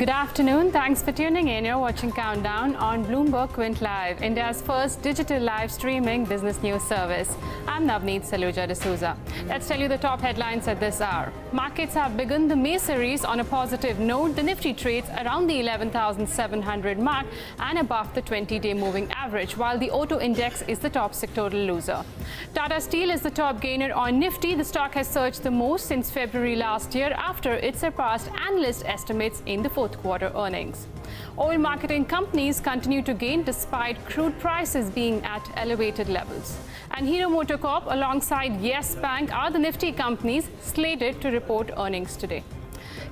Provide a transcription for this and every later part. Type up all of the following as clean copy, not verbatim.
Good afternoon. Thanks for tuning in. You're watching Countdown on Bloomberg Quint Live, India's first digital live streaming business news service. I'm Navneet Saluja D'Souza. Let's tell you the top headlines at this hour. Markets have begun the May series on a positive note. The Nifty trades around the 11,700 mark and above the 20-day moving average, while the auto index is the top sectoral loser. Tata Steel is the top gainer on Nifty. The stock has surged the most since February last year after it surpassed analyst estimates in the fourth quarter earnings. Oil marketing companies continue to gain despite crude prices being at elevated levels. And MotoCorp alongside Yes Bank are the Nifty companies slated to report earnings today.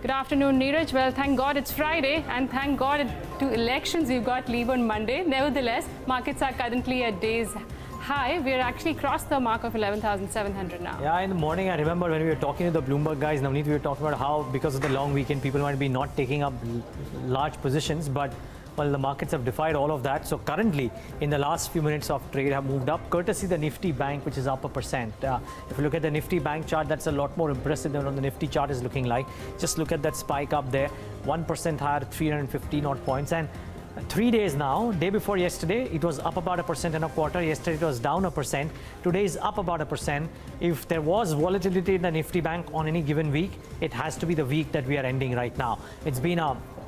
Good afternoon, Neeraj. Well, thank God it's Friday, and thank God to elections we've got leave on Monday. Nevertheless, markets are currently at days high. We're actually crossed the mark of 11,700 now. Yeah, in the morning, I remember when we were talking to the Bloomberg guys, Navneet, we were talking about how because of the long weekend, people might be not taking up large positions, but well, the markets have defied all of that. So currently, in the last few minutes of trade, have moved up, courtesy the Nifty Bank, which is up 1%. If you look at the Nifty Bank chart, that's a lot more impressive than what the Nifty chart is looking like. Just look at that spike up there, 1% higher, 350 odd points. And 3 days now, day before yesterday, it was up about 1.25%. Yesterday, it was down 1%. Today is up about 1%. If there was volatility in the Nifty Bank on any given week, it has to be the week that we are ending right now. It's been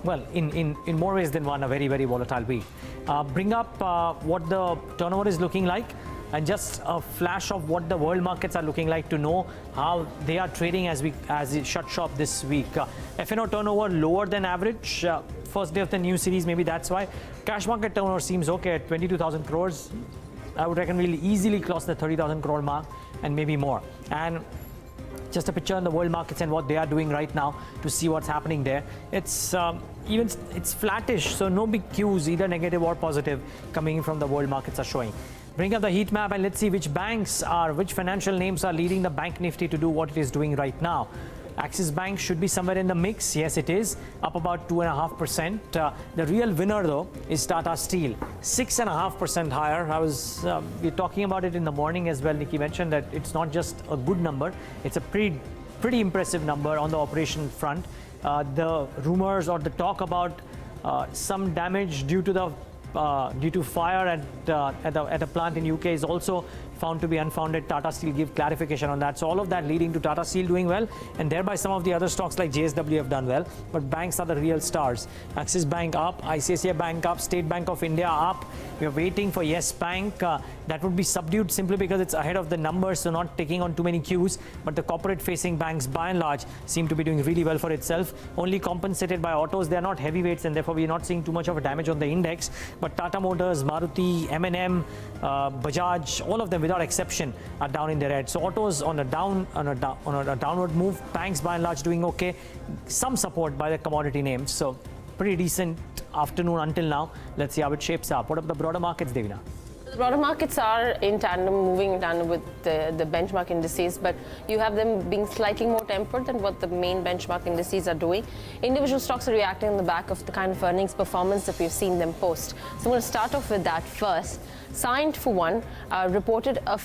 well, in more ways than one, a very, very volatile week. Bring up what the turnover is looking like, and just a flash of what the world markets are looking like to know how they are trading as it shut shop this week. F&O turnover lower than average. First day of the new series, maybe that's why. Cash market turnover seems okay at 22,000 crores. I would reckon we'll easily cross the 30,000 crore mark and maybe more. And just a picture on the world markets and what they are doing right now to see what's happening there. It's flattish, so no big cues, either negative or positive, coming in from the world markets are showing. Bring up the heat map and let's see which which financial names are leading the Bank Nifty to do what it is doing right now. Axis Bank should be somewhere in the mix. Yes, it is, up about 2.5%. The real winner, though, is Tata Steel, 6.5% higher. We were talking about it in the morning as well. Nikki mentioned that it's not just a good number, it's a pretty impressive number on the operation front. The rumors or the talk about some damage due to fire at a plant in UK is also found to be unfounded. Tata Steel give clarification on that. So all of that leading to Tata Steel doing well, and thereby some of the other stocks like JSW have done well. But banks are the real stars. Axis Bank up, ICICI Bank up, State Bank of India up. We are waiting for Yes Bank. That would be subdued simply because it's ahead of the numbers, so not taking on too many cues. But the corporate-facing banks, by and large, seem to be doing really well for itself. Only compensated by autos. They are not heavyweights, and therefore we are not seeing too much of a damage on the index. But Tata Motors, Maruti, M&M, Bajaj, all of them without exception are down in the red. So autos on a downward move. Banks by and large doing okay. Some support by the commodity names. So pretty decent afternoon until now. Let's see how it shapes up. What about the broader markets, Devina? The broader markets are in tandem, moving in tandem with the benchmark indices, but you have them being slightly more tempered than what the main benchmark indices are doing. Individual stocks are reacting on the back of the kind of earnings performance that we've seen them post. So I'm going to start off with that first. Cyient, for one, reported a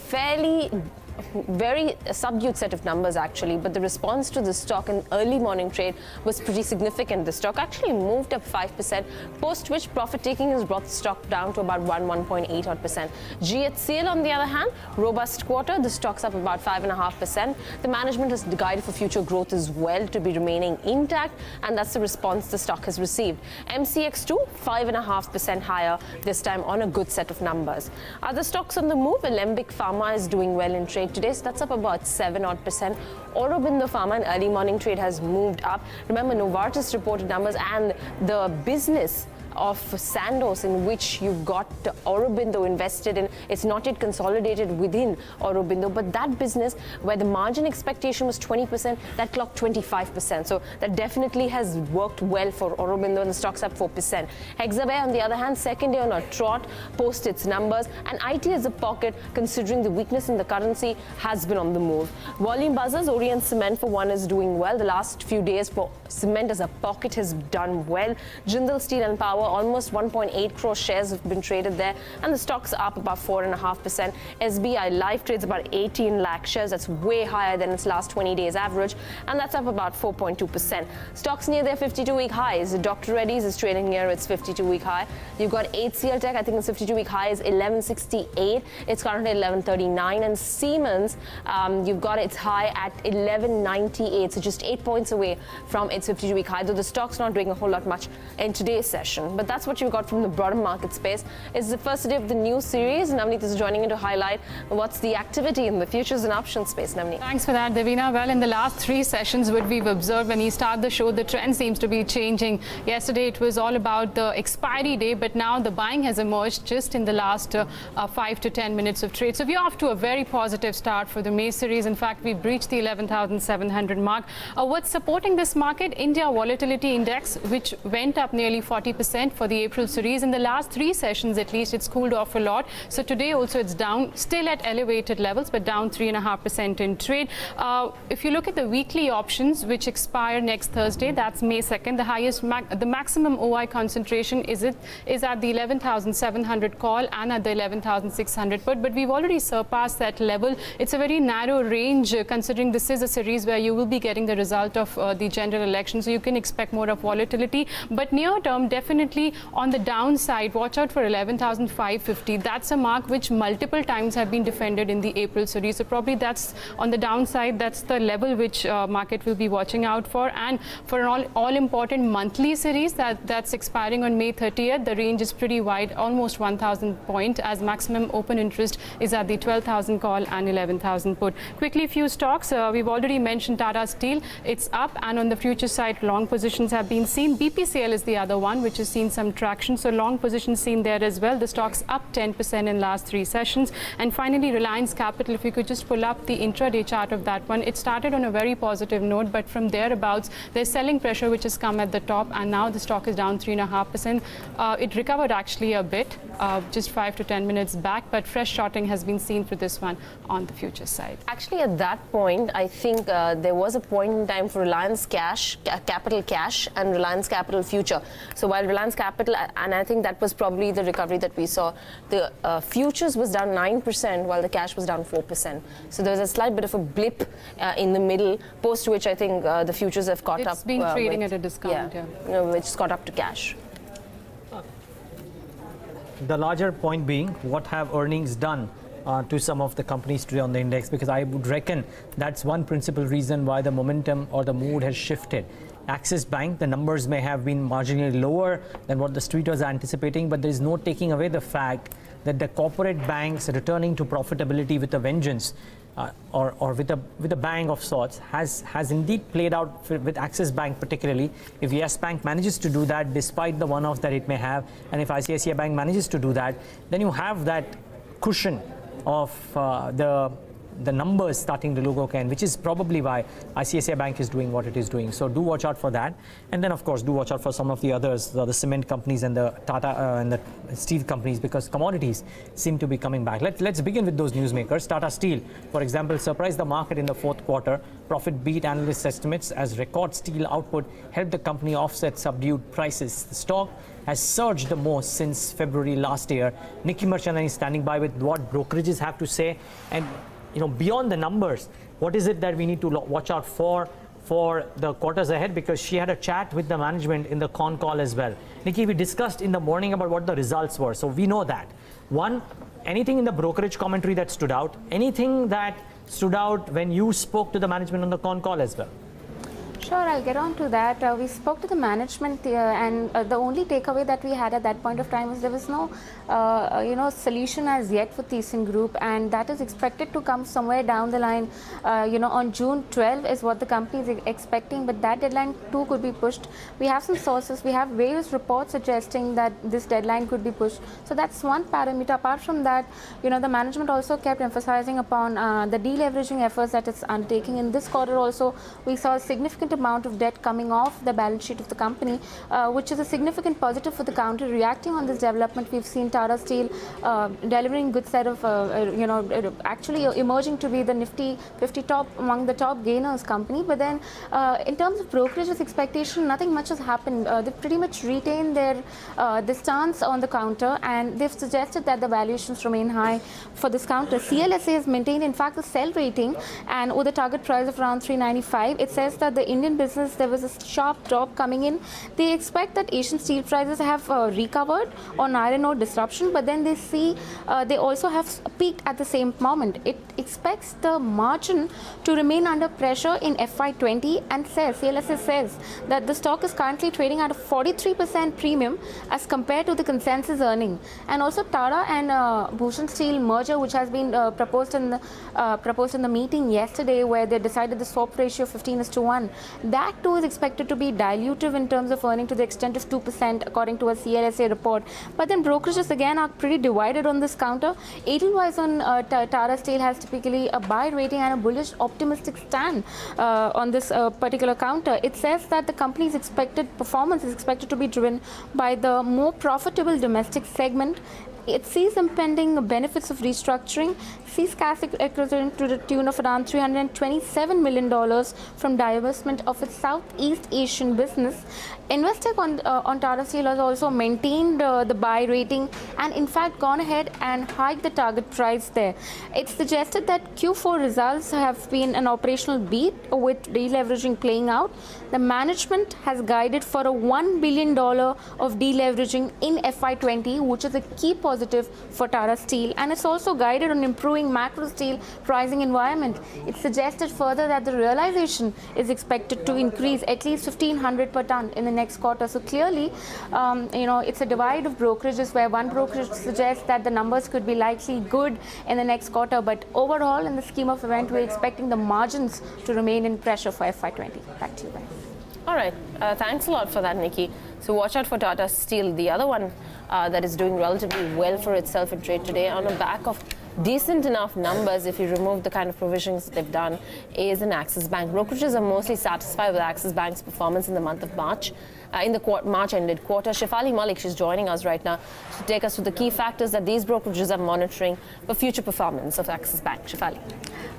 very subdued set of numbers actually, but the response to the stock in early morning trade was pretty significant. The stock actually moved up 5%, post which profit taking has brought the stock down to about 1.8 odd percent. GHCL on the other hand, robust quarter, the stock's up about 5.5%. The management has guided for future growth as well to be remaining intact, and that's the response the stock has received. MCX2 5.5% higher this time on a good set of numbers. Other stocks on the move, Alembic Pharma is doing well in trade today, so that's up about 7 odd percent. Aurobindo Pharma in early morning trade has moved up. Remember, Novartis reported numbers, and the business of Sandoz, in which you've got Aurobindo invested in. It's not yet consolidated within Aurobindo, but that business where the margin expectation was 20%, that clocked 25%. So that definitely has worked well for Aurobindo, and the stock's up 4%. Hexaware, on the other hand, second day on a trot, post its numbers, and IT as a pocket, considering the weakness in the currency, has been on the move. Volume buzzers, Orient Cement for one is doing well. The last few days for cement as a pocket has done well. Jindal Steel and Power hour, almost 1.8 crore shares have been traded there, and the stock's up about 4.5%. SBI Life trades about 18 lakh shares. That's way higher than its last 20 days average, and that's up about 4.2%. Stocks near their 52-week highs. Dr. Reddy's is trading near its 52-week high. You've got HCL Tech, I think its 52-week high is 1168. It's currently 1139, and Siemens, you've got its high at 1198, so just 8 points away from its 52-week high, though the stock's not doing a whole lot much in today's session. But that's what you've got from the broader market space. It's the first day of the new series. Navneet is joining in to highlight what's the activity in the futures and options space. Navneet. Thanks for that, Devina. Well, in the last 3 sessions, what we've observed when you start the show, the trend seems to be changing. Yesterday, it was all about the expiry day, but now the buying has emerged just in the last 5 to 10 minutes of trade. So we're off to a very positive start for the May series. In fact, we breached the 11,700 mark. What's supporting this market? India Volatility Index, which went up nearly 40% for the April series. In the last 3 sessions, at least, it's cooled off a lot. So today also it's down, still at elevated levels, but down 3.5% in trade. If you look at the weekly options, which expire next Thursday, that's May 2nd, the highest, the maximum OI concentration is at the 11,700 call and at the 11,600 put, but we've already surpassed that level. It's a very narrow range, considering this is a series where you will be getting the result of the general election, so you can expect more of volatility. But near term, definitely on the downside, watch out for 11,550. That's a mark which multiple times have been defended in the April series, so probably that's on the downside. That's the level which market will be watching out for. And for an all-important monthly series that's expiring on May 30th, the range is pretty wide, almost 1,000 point, as maximum open interest is at the 12,000 call and 11,000 put. Quickly, few stocks. We've already mentioned Tata Steel. It's up, and on the future side, long positions have been seen. BPCL is the other one, which has seen some traction. So long positions seen there as well. The stock's up 10% in last 3 sessions. And finally, Reliance Capital, if you could just pull up the intraday chart of that one. It started on a very positive note, but from thereabouts, there's selling pressure which has come at the top, and now the stock is down 3.5%. It recovered actually a bit, just 5 to 10 minutes back, but fresh shorting has been seen for this one on the future side. Actually, at that point, I think there was a point in time for Reliance Capital Cash and Reliance Capital Future. So while Reliance Capital, and I think that was probably the recovery that we saw, the futures was down 9% while the cash was down 4%. So there was a slight bit of a blip in the middle, post which I think the futures have caught up. It's been trading at a discount, yeah. Which has caught up to cash. The larger point being, what have earnings done to some of the companies today on the index? Because I would reckon that's one principal reason why the momentum or the mood has shifted. Axis Bank, the numbers may have been marginally lower than what the street was anticipating, but there is no taking away the fact that the corporate banks returning to profitability with a vengeance, or with a bang of sorts, has indeed played out with Axis Bank particularly. If Yes Bank manages to do that despite the one-off that it may have, and if ICICI Bank manages to do that, then you have that cushion of the numbers starting to look okay, and which is probably why ICICI Bank is doing what it is doing. So do watch out for that. And then, of course, do watch out for some of the others, the cement companies and the Tata and the steel companies, because commodities seem to be coming back. Let's begin with those newsmakers. Tata Steel, for example, surprised the market in the 4th quarter. Profit beat analyst estimates as record steel output helped the company offset subdued prices. The stock has surged the most since February last year. Nikki Merchant is standing by with what brokerages have to say. And beyond the numbers, what is it that we need to watch out for the quarters ahead? Because she had a chat with the management in the con call as well. Nikki, we discussed in the morning about what the results were, so we know that. One, anything in the brokerage commentary that stood out? Anything that stood out when you spoke to the management on the con call as well? Sure, I'll get on to that. We spoke to the management and the only takeaway that we had at that point of time is there was no solution as yet for ThyssenKrupp, and that is expected to come somewhere down the line. On June 12 is what the company is expecting, but that deadline too could be pushed. We have some sources, we have various reports suggesting that this deadline could be pushed. So that's one parameter. Apart from that, the management also kept emphasizing upon the deleveraging efforts that it's undertaking. In this quarter also, we saw a significant significant amount of debt coming off the balance sheet of the company, which is a significant positive for the counter. Reacting on this development, we've seen Tata Steel delivering good set of, actually emerging to be the Nifty 50 top among the top gainers company. But then in terms of brokerage's expectation, nothing much has happened. They've pretty much retained their the stance on the counter, and they've suggested that the valuations remain high for this counter. CLSA has maintained, in fact, the sell rating, and with a target price of around 395. It says that the Indian business, there was a sharp drop coming in. They expect that Asian steel prices have recovered on iron ore disruption, but then they see they also have peaked at the same moment. It expects the margin to remain under pressure in FY20, and CLSA says that the stock is currently trading at a 43% premium as compared to the consensus earning. And also Tata and Bhushan Steel merger, which has been proposed in the meeting yesterday, where they decided the swap ratio 15:1. That too is expected to be dilutive in terms of earning to the extent of 2%, according to a CLSA report. But then brokerages again are pretty divided on this counter. Edelweiss on Tata Steel has typically a buy rating and a bullish optimistic stand on this particular counter. It says that the company's expected performance is expected to be driven by the more profitable domestic segment. It sees impending benefits of restructuring, sees cash equivalent to the tune of around $327 million from divestment of its Southeast Asian business. Investec on Tata Steel has also maintained the buy rating and in fact gone ahead and hiked the target price there. It's suggested that Q4 results have been an operational beat with deleveraging playing out. The management has guided for a $1 billion of deleveraging in FY20, which is a key positive for Tata Steel, and it's also guided on improving macro steel pricing environment. It suggested further that the realization is expected to increase at least 1,500 per ton in the next quarter. So clearly, it's a divide of brokerages where one brokerage suggests that the numbers could be likely good in the next quarter, but overall, in the scheme of event, we're expecting the margins to remain in pressure for FY20. Back to you, guys. All right, thanks a lot for that, Nikki. So watch out for Tata Steel, the other one that is doing relatively well for itself in trade today on the back of decent enough numbers if you remove the kind of provisions they've done, is an Axis Bank. Brokerages are mostly satisfied with Axis Bank's performance in the month of March. In the March-ended quarter. Shefali Malik, she's joining us right now to take us through the key factors that these brokerages are monitoring for future performance of Axis Bank. Shefali.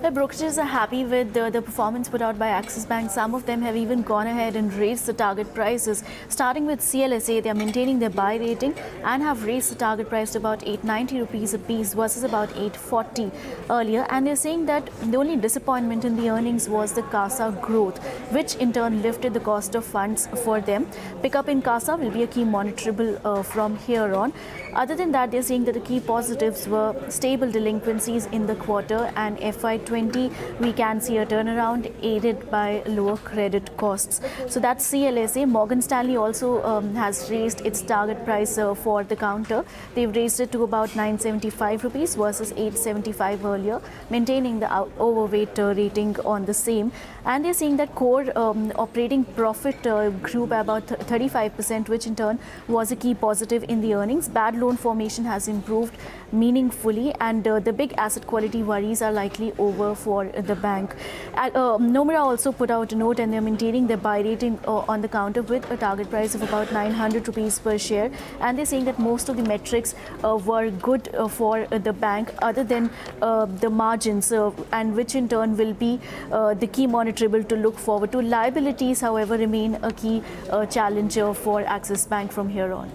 The brokerages are happy with the performance put out by Axis Bank. Some of them have even gone ahead and raised the target prices. Starting with CLSA, they are maintaining their buy rating and have raised the target price to about 890 rupees a piece versus about 840 earlier. And they're saying that the only disappointment in the earnings was the CASA growth, which in turn lifted the cost of funds for them. Pickup in CASA will be a key monitorable from here on. Other than that, they're saying that the key positives were stable delinquencies in the quarter, and FY20 we can see a turnaround aided by lower credit costs. So that's CLSA. Morgan Stanley also has raised its target price for the counter. They've raised it to about 975 rupees versus 875 earlier, maintaining the overweight rating on the same. And they're saying that core operating profit grew by about 35%, which in turn was a key positive in the earnings. Bad loan formation has improved meaningfully, and the big asset quality worries are likely over for the bank. Nomura also put out a note, and they're maintaining their buy rating on the counter with a target price of about 900 rupees per share. And they're saying that most of the metrics were good for the bank, other than the margins, and which in turn will be the key monitorable to look forward to. Liabilities, however, remain a key challenge for Axis Bank from here on.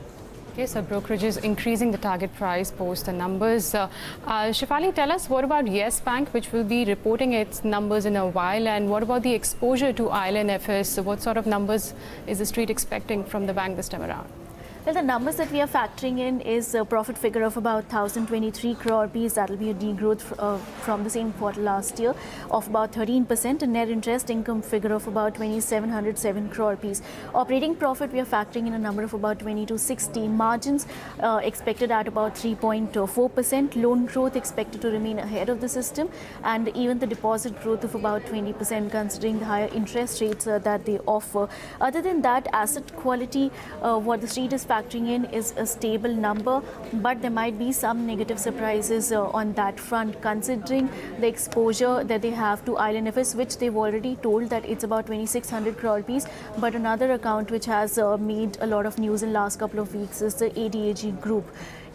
Okay, so brokerage is increasing the target price post the numbers. Shefali, tell us, what about Yes Bank, which will be reporting its numbers in a while, and what about the exposure to ILNFS? What sort of numbers is the street expecting from the bank this time around? Well, the numbers that we are factoring in is a profit figure of about 1,023 crore rupees. That will be a degrowth from the same quarter last year of about 13%, and net interest income figure of about 2,707 crore rupees. Operating profit, we are factoring in a number of about 2260. Margins expected at about 3.4%. Loan growth expected to remain ahead of the system, and even the deposit growth of about 20%, considering the higher interest rates that they offer. Other than that, asset quality, what the street is factoring factoring in is a stable number, but there might be some negative surprises on that front, considering the exposure that they have to IL&FS, which they've already told that it's about 2,600 crore rupees. But another account which has made a lot of news in last couple of weeks is the ADAG group.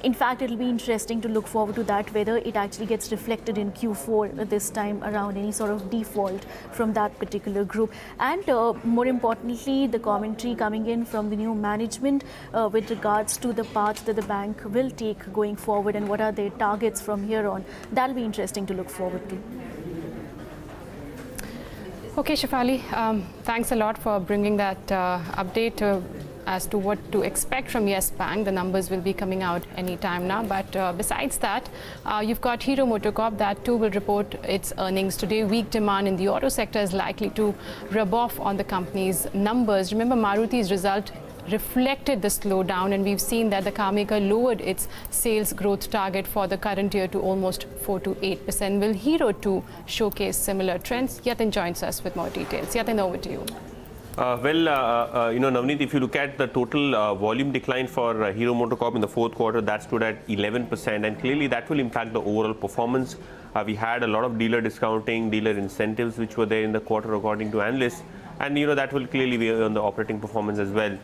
In fact, it'll be interesting to look forward to that, whether it actually gets reflected in Q4 this time around, any sort of default from that particular group. And more importantly, the commentary coming in from the new management with regards to the path that the bank will take going forward and what are their targets from here on. That'll be interesting to look forward to. Okay, Shefali, thanks a lot for bringing that update as to what to expect from Yes Bank. The numbers will be coming out any time now. But besides that, you've got Hero MotoCorp that too will report its earnings today. Weak demand in the auto sector is likely to rub off on the company's numbers. Remember, Maruti's result reflected the slowdown, and we've seen that the car maker lowered its sales growth target for the current year to almost 4 to 8%. Will Hero too showcase similar trends? Yatin joins us with more details. Yatin, over to you. Navneet, if you look at the total volume decline for Hero MotoCorp in the fourth quarter, that stood at 11%, and clearly that will impact the overall performance. We had a lot of dealer discounting, dealer incentives which were there in the quarter according to analysts, and that will clearly be on the operating performance as well.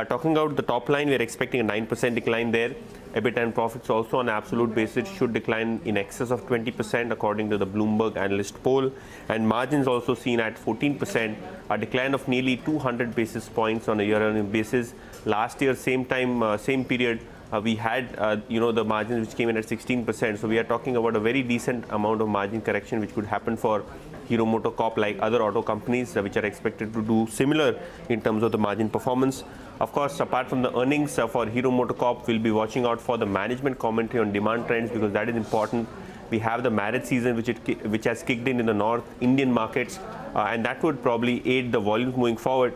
Talking about the top line, we are expecting a 9% decline there. EBITDA and profits also on an absolute basis should decline in excess of 20% according to the Bloomberg analyst poll, and margins also seen at 14%, a decline of nearly 200 basis points on a year-on-year basis. Last year, same period, we had the margins which came in at 16%. So we are talking about a very decent amount of margin correction which could happen for Hero MotoCorp, like other auto companies which are expected to do similar in terms of the margin performance. Of course, apart from the earnings for Hero MotoCorp, we'll be watching out for the management commentary on demand trends, because that is important. We have the marriage season which has kicked in the North Indian markets, and that would probably aid the volumes moving forward.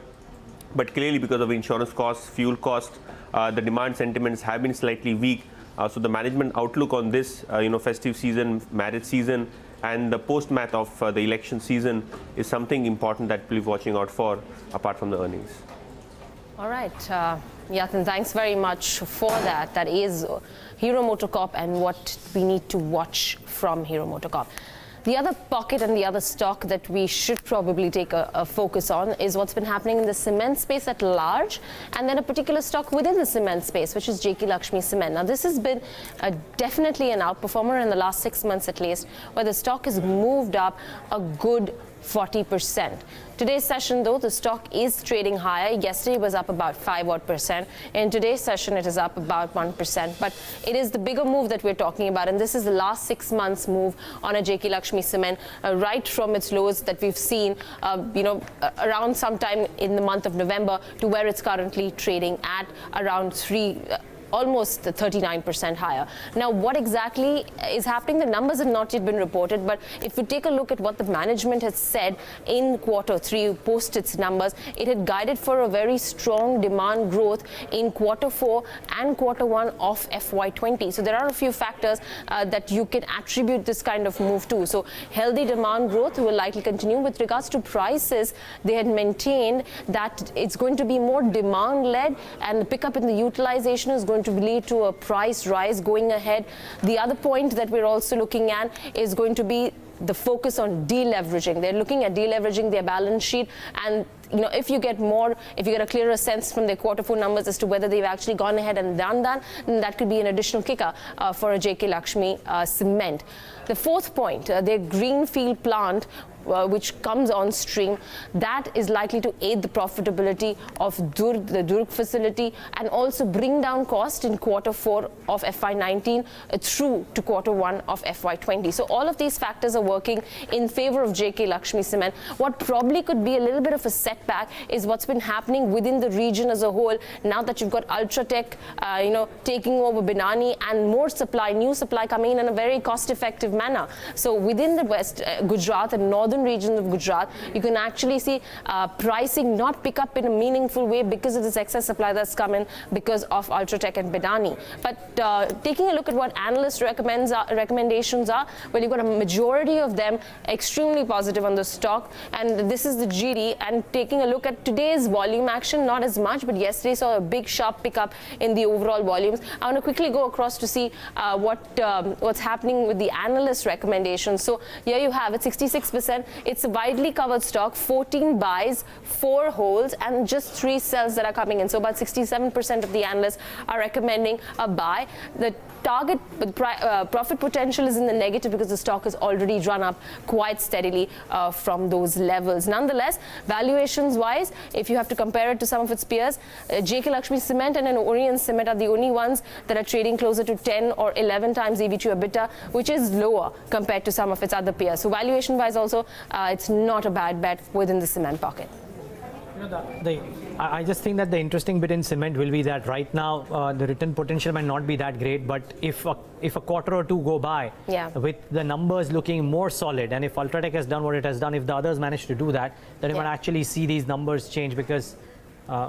But clearly, because of insurance costs, fuel costs, the demand sentiments have been slightly weak. So the management outlook on this, festive season, marriage season, and the post-math of the election season is something important that we'll be watching out for, apart from the earnings. All right, Yatin, thanks very much for that. That is Hero MotoCorp and what we need to watch from Hero MotoCorp. The other pocket and the other stock that we should probably take a focus on is what's been happening in the cement space at large, and then a particular stock within the cement space, which is JK Lakshmi Cement. Now, this has been definitely an outperformer in the last 6 months at least, where the stock has moved up a good 40%. Today's session, though, the stock is trading higher. Yesterday was up about 5%. In today's session, it is up about 1%. But it is the bigger move that we're talking about, and this is the last 6 months move on a JK Lakshmi Cement, right from its lows that we've seen, around sometime in the month of November to where it's currently trading at around almost 39% higher. Now, what exactly is happening? The numbers have not yet been reported, but if you take a look at what the management has said in quarter 3, post its numbers, it had guided for a very strong demand growth in quarter 4 and quarter 1 of FY20. So there are a few factors that you can attribute this kind of move to. So healthy demand growth will likely continue. With regards to prices, they had maintained that it's going to be more demand-led, and the pickup in the utilization is going to lead to a price rise going ahead. The other point that we're also looking at is going to be the focus on deleveraging. They're looking at deleveraging their balance sheet, and if you get a clearer sense from their quarter 4 numbers as to whether they've actually gone ahead and done that, then that could be an additional kicker for a JK Lakshmi Cement. The fourth point, their greenfield plant, which comes on stream, that is likely to aid the profitability of the Durg facility, and also bring down cost in quarter 4 of FY19 through to quarter 1 of FY20. So all of these factors are working in favor of JK Lakshmi Cement. What probably could be a little bit of a setback is what's been happening within the region as a whole. Now that you've got Ultratech, taking over Binani, and more new supply coming in a very cost-effective manner. So within the West Gujarat and northern regions of Gujarat, you can actually see pricing not pick up in a meaningful way because of this excess supply that's come in because of Ultratech and Binani. But taking a look at what analyst recommendations are, well, you've got a majority of them extremely positive on the stock, and this is the GD, and taking a look at today's volume action, not as much, but yesterday saw a big sharp pickup in the overall volumes. I want to quickly go across to see what's happening with the analyst recommendations. So here you have it, 66%. It's a widely covered stock, 14 buys, 4 holds, and just 3 sells that are coming in. So about 67% of the analysts are recommending a buy. The target profit potential is in the negative because the stock has already run up quite steadily from those levels. Nonetheless, valuations wise, if you have to compare it to some of its peers, JK Lakshmi Cement and Orient Cement are the only ones that are trading closer to 10 or 11 times EV to EBITDA, which is lower compared to some of its other peers. So valuation wise also, it's not a bad bet within the cement pocket. I just think that the interesting bit in cement will be that right now the return potential might not be that great, but if a quarter or two go by with the numbers looking more solid, and if Ultratech has done what it has done, if the others manage to do that, then you might actually see these numbers change, because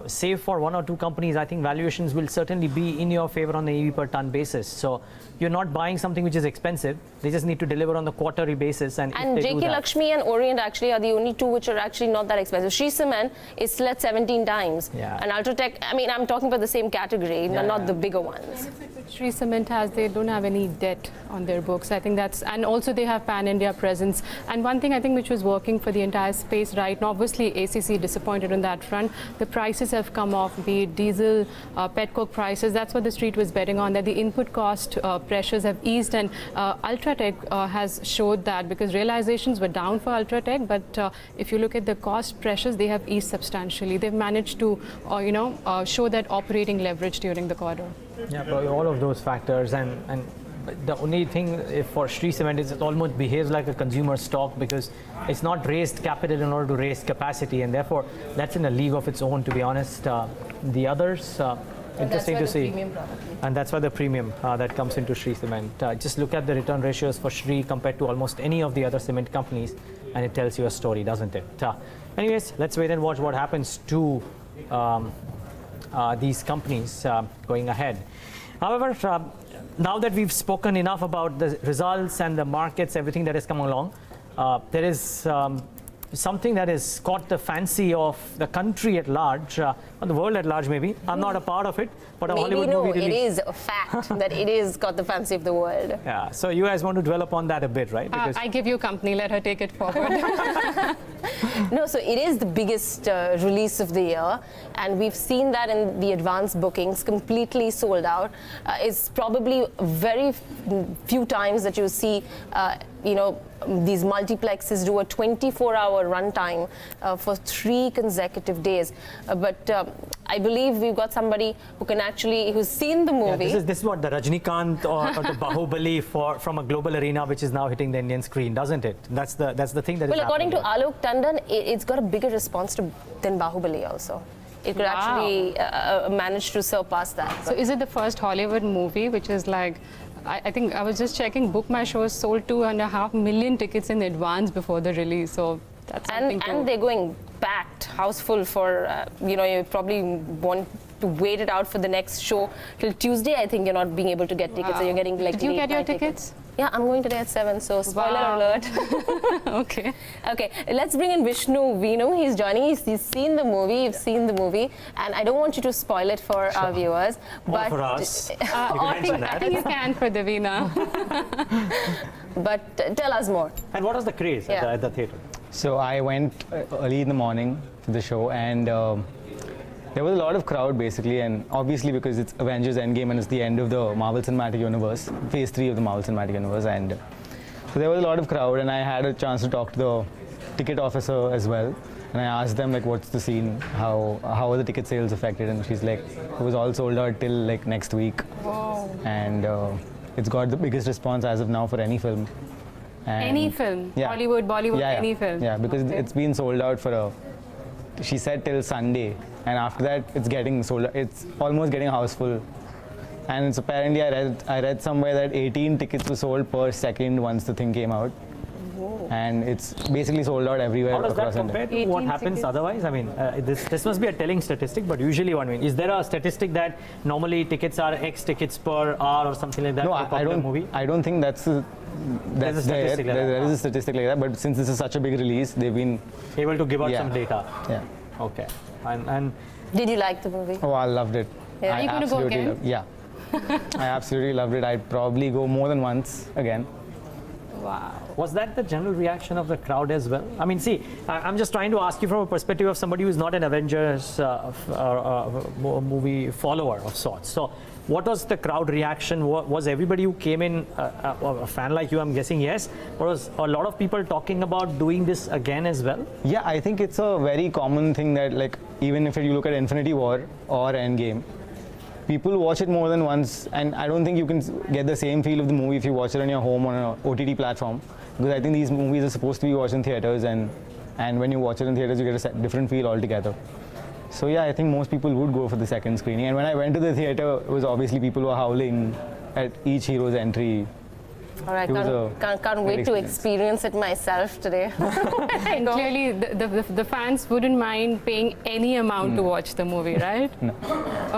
save for 1 or 2 companies, I think valuations will certainly be in your favor on the EV per ton basis. So you're not buying something which is expensive. They just need to deliver on the quarterly basis. And JK Lakshmi and Orient actually are the only 2 which are actually not that expensive. Shree Cement is still at 17 times. And Ultratech, I mean, I'm talking about the same category, not the bigger ones. Shree Cement has, they don't have any debt on their books. I think that's, and also they have pan-India presence. And one thing I think which was working for the entire space right now, obviously ACC disappointed on that front. The prices have come off, be it diesel, petcoke prices. That's what the street was betting on, that the input cost pressures have eased, and Ultratech has showed that, because realizations were down for Ultratech, but if you look at the cost pressures, they have eased substantially. They've managed to, show that operating leverage during the quarter. Yeah, but all of those factors, and the only thing for Shree Cement is it almost behaves like a consumer stock, because it's not raised capital in order to raise capacity, and therefore that's in a league of its own, to be honest. The others, interesting to see. And that's why the premium that comes into Shree Cement. Just look at the return ratios for Shree compared to almost any of the other cement companies, and it tells you a story, doesn't it? Anyways, let's wait and watch what happens to these companies going ahead. However, now that we've spoken enough about the results and the markets, everything that has come along, there is something that has caught the fancy of the country at large, or the world at large maybe. I'm not a part of it, but a Hollywood movie release. It is a fact that it is got the fancy of the world. Yeah, so you guys want to dwell upon that a bit, right? Because I give you company, let her take it forward. No, so it is the biggest release of the year, and we've seen that in the advanced bookings, completely sold out. It's probably very few times that you see, these multiplexes do a 24-hour runtime for 3 consecutive days. But I believe we've got somebody who can actually, who's seen the movie. Yeah, this is what the Rajnikant or the Bahubali from a global arena, which is now hitting the Indian screen, doesn't it? That's the thing that is Well, according to happening. Alok Tandon, it's got a bigger response than Bahubali also. It could actually manage to surpass that. So is it the first Hollywood movie which is like, I think I was just checking, Book My Show sold 2.5 million tickets in advance before the release, so that's something and they're going packed, house full for, you probably want to wait it out for the next show till Tuesday. I think you're not being able to get tickets, so you're getting like Did you get your tickets? Yeah, I'm going today at 7, so spoiler alert. Okay. Okay, let's bring in Vishnu. We know he's joining. He's seen the movie. You've seen the movie, and I don't want you to spoil it for our viewers. But for us, you can mention that. I think you can for Davina. But tell us more. And what was the craze at the theatre? So I went early in the morning to the show, and there was a lot of crowd basically, and obviously because it's Avengers Endgame and it's the end of the Marvel Cinematic Universe, phase 3 of the Marvel Cinematic Universe, and so there was a lot of crowd, and I had a chance to talk to the ticket officer as well, and I asked them like, what's the scene, how are the ticket sales affected, and she's like, it was all sold out till like next week. Whoa. And it's got the biggest response as of now for any film. And Any film? Yeah. Hollywood, Bollywood, Yeah, any film? Yeah, because it's been sold out for she said till Sunday, and after that it's getting sold out. It's almost getting house full. And it's apparently, I read somewhere that 18 tickets were sold per second once the thing came out. Whoa. And it's basically sold out everywhere. How does that across India. compare to what happens tickets? otherwise? I mean, this must be a telling statistic, but usually what I mean, is there a statistic that normally tickets are X tickets per hour or something like that No, for a popular movie? I don't think that's a statistic like that. There is a statistic like that, but since this is such a big release, they've been Able to give out some data. Yeah. Okay. And Did you like the movie? Oh, I loved it. Yeah. I Are you gonna go absolutely again? Yeah. I absolutely loved it. I'd probably go more than once again. Wow. was that the general reaction of the crowd as well? I mean, see, I'm just trying to ask you from a perspective of somebody who's not an Avengers movie follower of sorts. So what was the crowd reaction? Was everybody who came in a fan like you, I'm guessing yes? Or was a lot of people talking about doing this again as well? Yeah, I think it's a very common thing that, like, even if you look at Infinity War or Endgame, people watch it more than once, and I don't think you can get the same feel of the movie if you watch it on your home on an OTT platform, because I think these movies are supposed to be watched in theaters, and when you watch it in theaters, you get a different feel altogether. So yeah, I think most people would go for the second screening, and when I went to the theater, it was obviously people were howling at each hero's entry. All right, can't wait to experience it myself today. And clearly, the fans wouldn't mind paying any amount to watch the movie, right? No.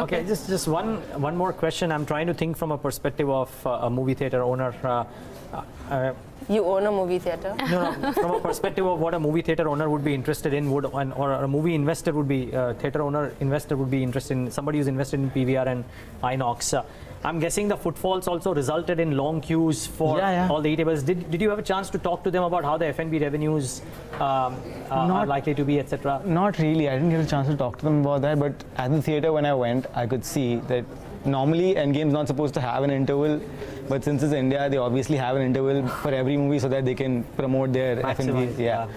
Okay, just one more question. I'm trying to think from a perspective of a movie theater owner. You own a movie theater? No, from a perspective of what a movie theater owner would be interested in, or a movie investor would be, theater owner investor would be interested in, somebody who's invested in PVR and INOX. I'm guessing the footfalls also resulted in long queues for all the tables. Did you have a chance to talk to them about how the F&B revenues are likely to be, etc.? Not really. I didn't get a chance to talk to them about that, but at the theater when I went, I could see that normally Endgame's not supposed to have an interval, but since it's India, they obviously have an interval for every movie so that they can promote their F&B. Yeah.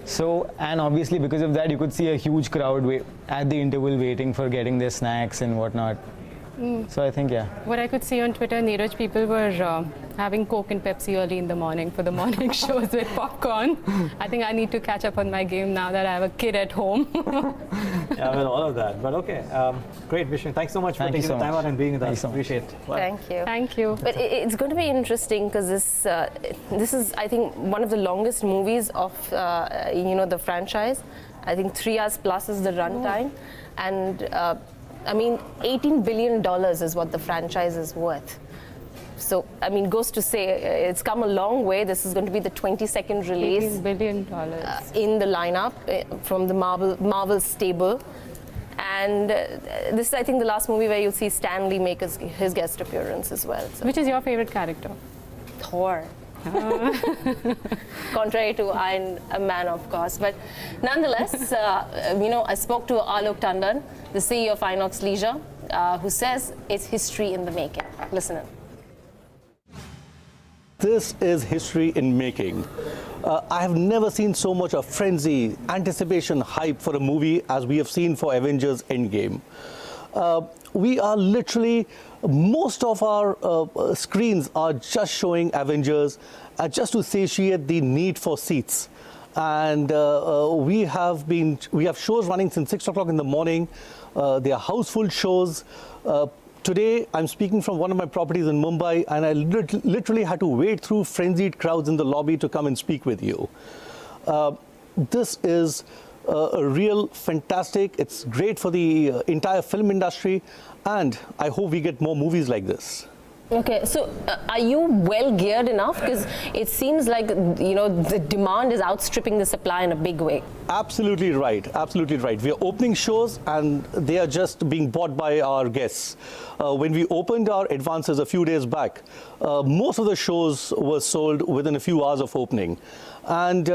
So, and obviously because of that, you could see a huge crowd at the interval waiting for getting their snacks and whatnot. So I think, What I could see on Twitter, Neeraj, people were having Coke and Pepsi early in the morning for the morning shows with popcorn. I think I need to catch up on my game now that I have a kid at home. Yeah, with all of that. But okay, great, Vishnu. Thanks so much for taking the time out and being with us. Appreciate it. Thank you. Thank you. But it's going to be interesting because this is, I think, one of the longest movies of the franchise. I think 3 hours plus is the runtime, and I mean, $18 billion is what the franchise is worth. So, I mean, goes to say it's come a long way. This is going to be the 22nd release. $18 billion. In the lineup from the Marvel stable. And this is, I think, the last movie where you'll see Stan Lee make his guest appearance as well. So. Which is your favorite character? Thor. Contrary to Iron Man, of course. But nonetheless, I spoke to Alok Tandon, the CEO of Inox Leisure, who says it's history in the making. Listen in. This is history in making. I have never seen so much of frenzy, anticipation, hype for a movie as we have seen for Avengers Endgame. We are literally, most of our screens are just showing Avengers just to satiate the need for seats. And we have shows running since 6 o'clock in the morning. They are houseful shows. Today, I'm speaking from one of my properties in Mumbai, and I literally had to wade through frenzied crowds in the lobby to come and speak with you. This is a real fantastic. It's great for the entire film industry, and I hope we get more movies like this. Okay, so are you well geared enough? Because it seems like, the demand is outstripping the supply in a big way. Absolutely right. Absolutely right. We are opening shows and they are just being bought by our guests. When we opened our advances a few days back, most of the shows were sold within a few hours of opening. And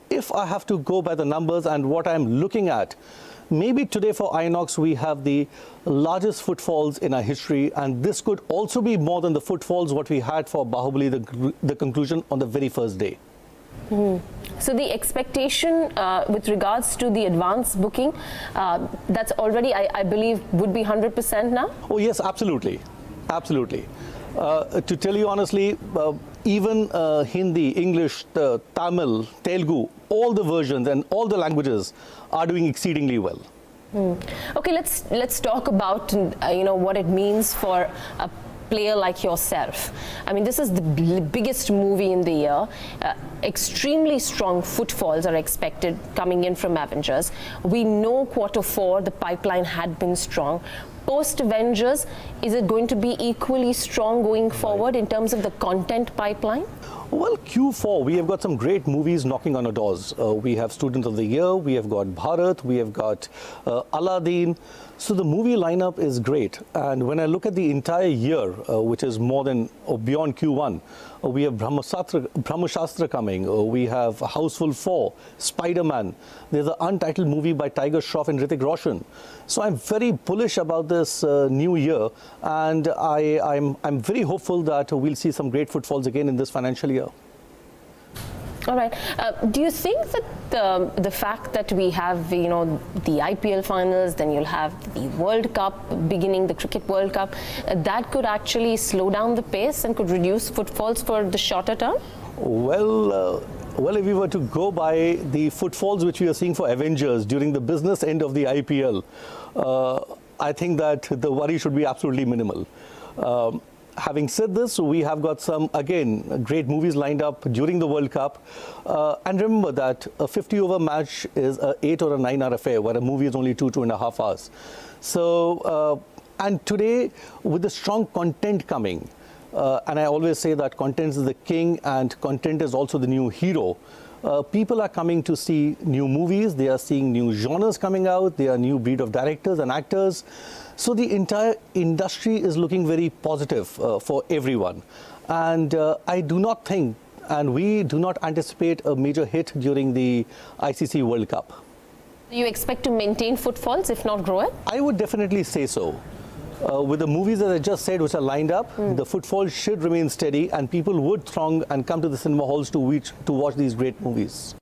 if I have to go by the numbers and what I'm looking at, maybe today for Inox we have the largest footfalls in our history, and this could also be more than the footfalls what we had for Bahubali, the conclusion on the very first day. So the expectation with regards to the advance booking, that's already, I believe, would be 100% now? Oh yes, absolutely. Absolutely. To tell you honestly, even Hindi, English, Tamil, Telugu, all the versions and all the languages are doing exceedingly well. Okay, let's talk about what it means for a player like yourself. I mean, this is the biggest movie in the year. Extremely strong footfalls are expected coming in from Avengers. We know Q4 the pipeline had been strong. Post Avengers, is it going to be equally strong going forward in terms of the content pipeline? Well, Q4, we have got some great movies knocking on our doors. We have Student of the Year, we have got Bharat, we have got Aladdin. So the movie lineup is great. And when I look at the entire year, which is more than or beyond Q1, we have Brahmashastra coming, we have Houseful 4, Spider-Man. There's an untitled movie by Tiger Shroff and Hrithik Roshan. So I'm very bullish about this new year, and I'm very hopeful that we'll see some great footfalls again in this financial year. All right. Do you think that the fact that we have, the IPL finals, then you'll have the World Cup beginning, the Cricket World Cup, that could actually slow down the pace and could reduce footfalls for the shorter term? Well, if we were to go by the footfalls which we are seeing for Avengers during the business end of the IPL, I think that the worry should be absolutely minimal. Having said this, we have got some, again, great movies lined up during the World Cup. And remember that a 50-over match is an 8 or a 9-hour affair, where a movie is only 2.5 hours. So, and today, with the strong content coming, and I always say that content is the king and content is also the new hero. People are coming to see new movies, they are seeing new genres coming out, they are new breed of directors and actors. So the entire industry is looking very positive for everyone. And I do not think, and we do not anticipate a major hit during the ICC World Cup. You expect to maintain footfalls, if not grow it? I would definitely say so. With the movies that I just said, which are lined up, the footfall should remain steady and people would throng and come to the cinema halls to watch these great movies.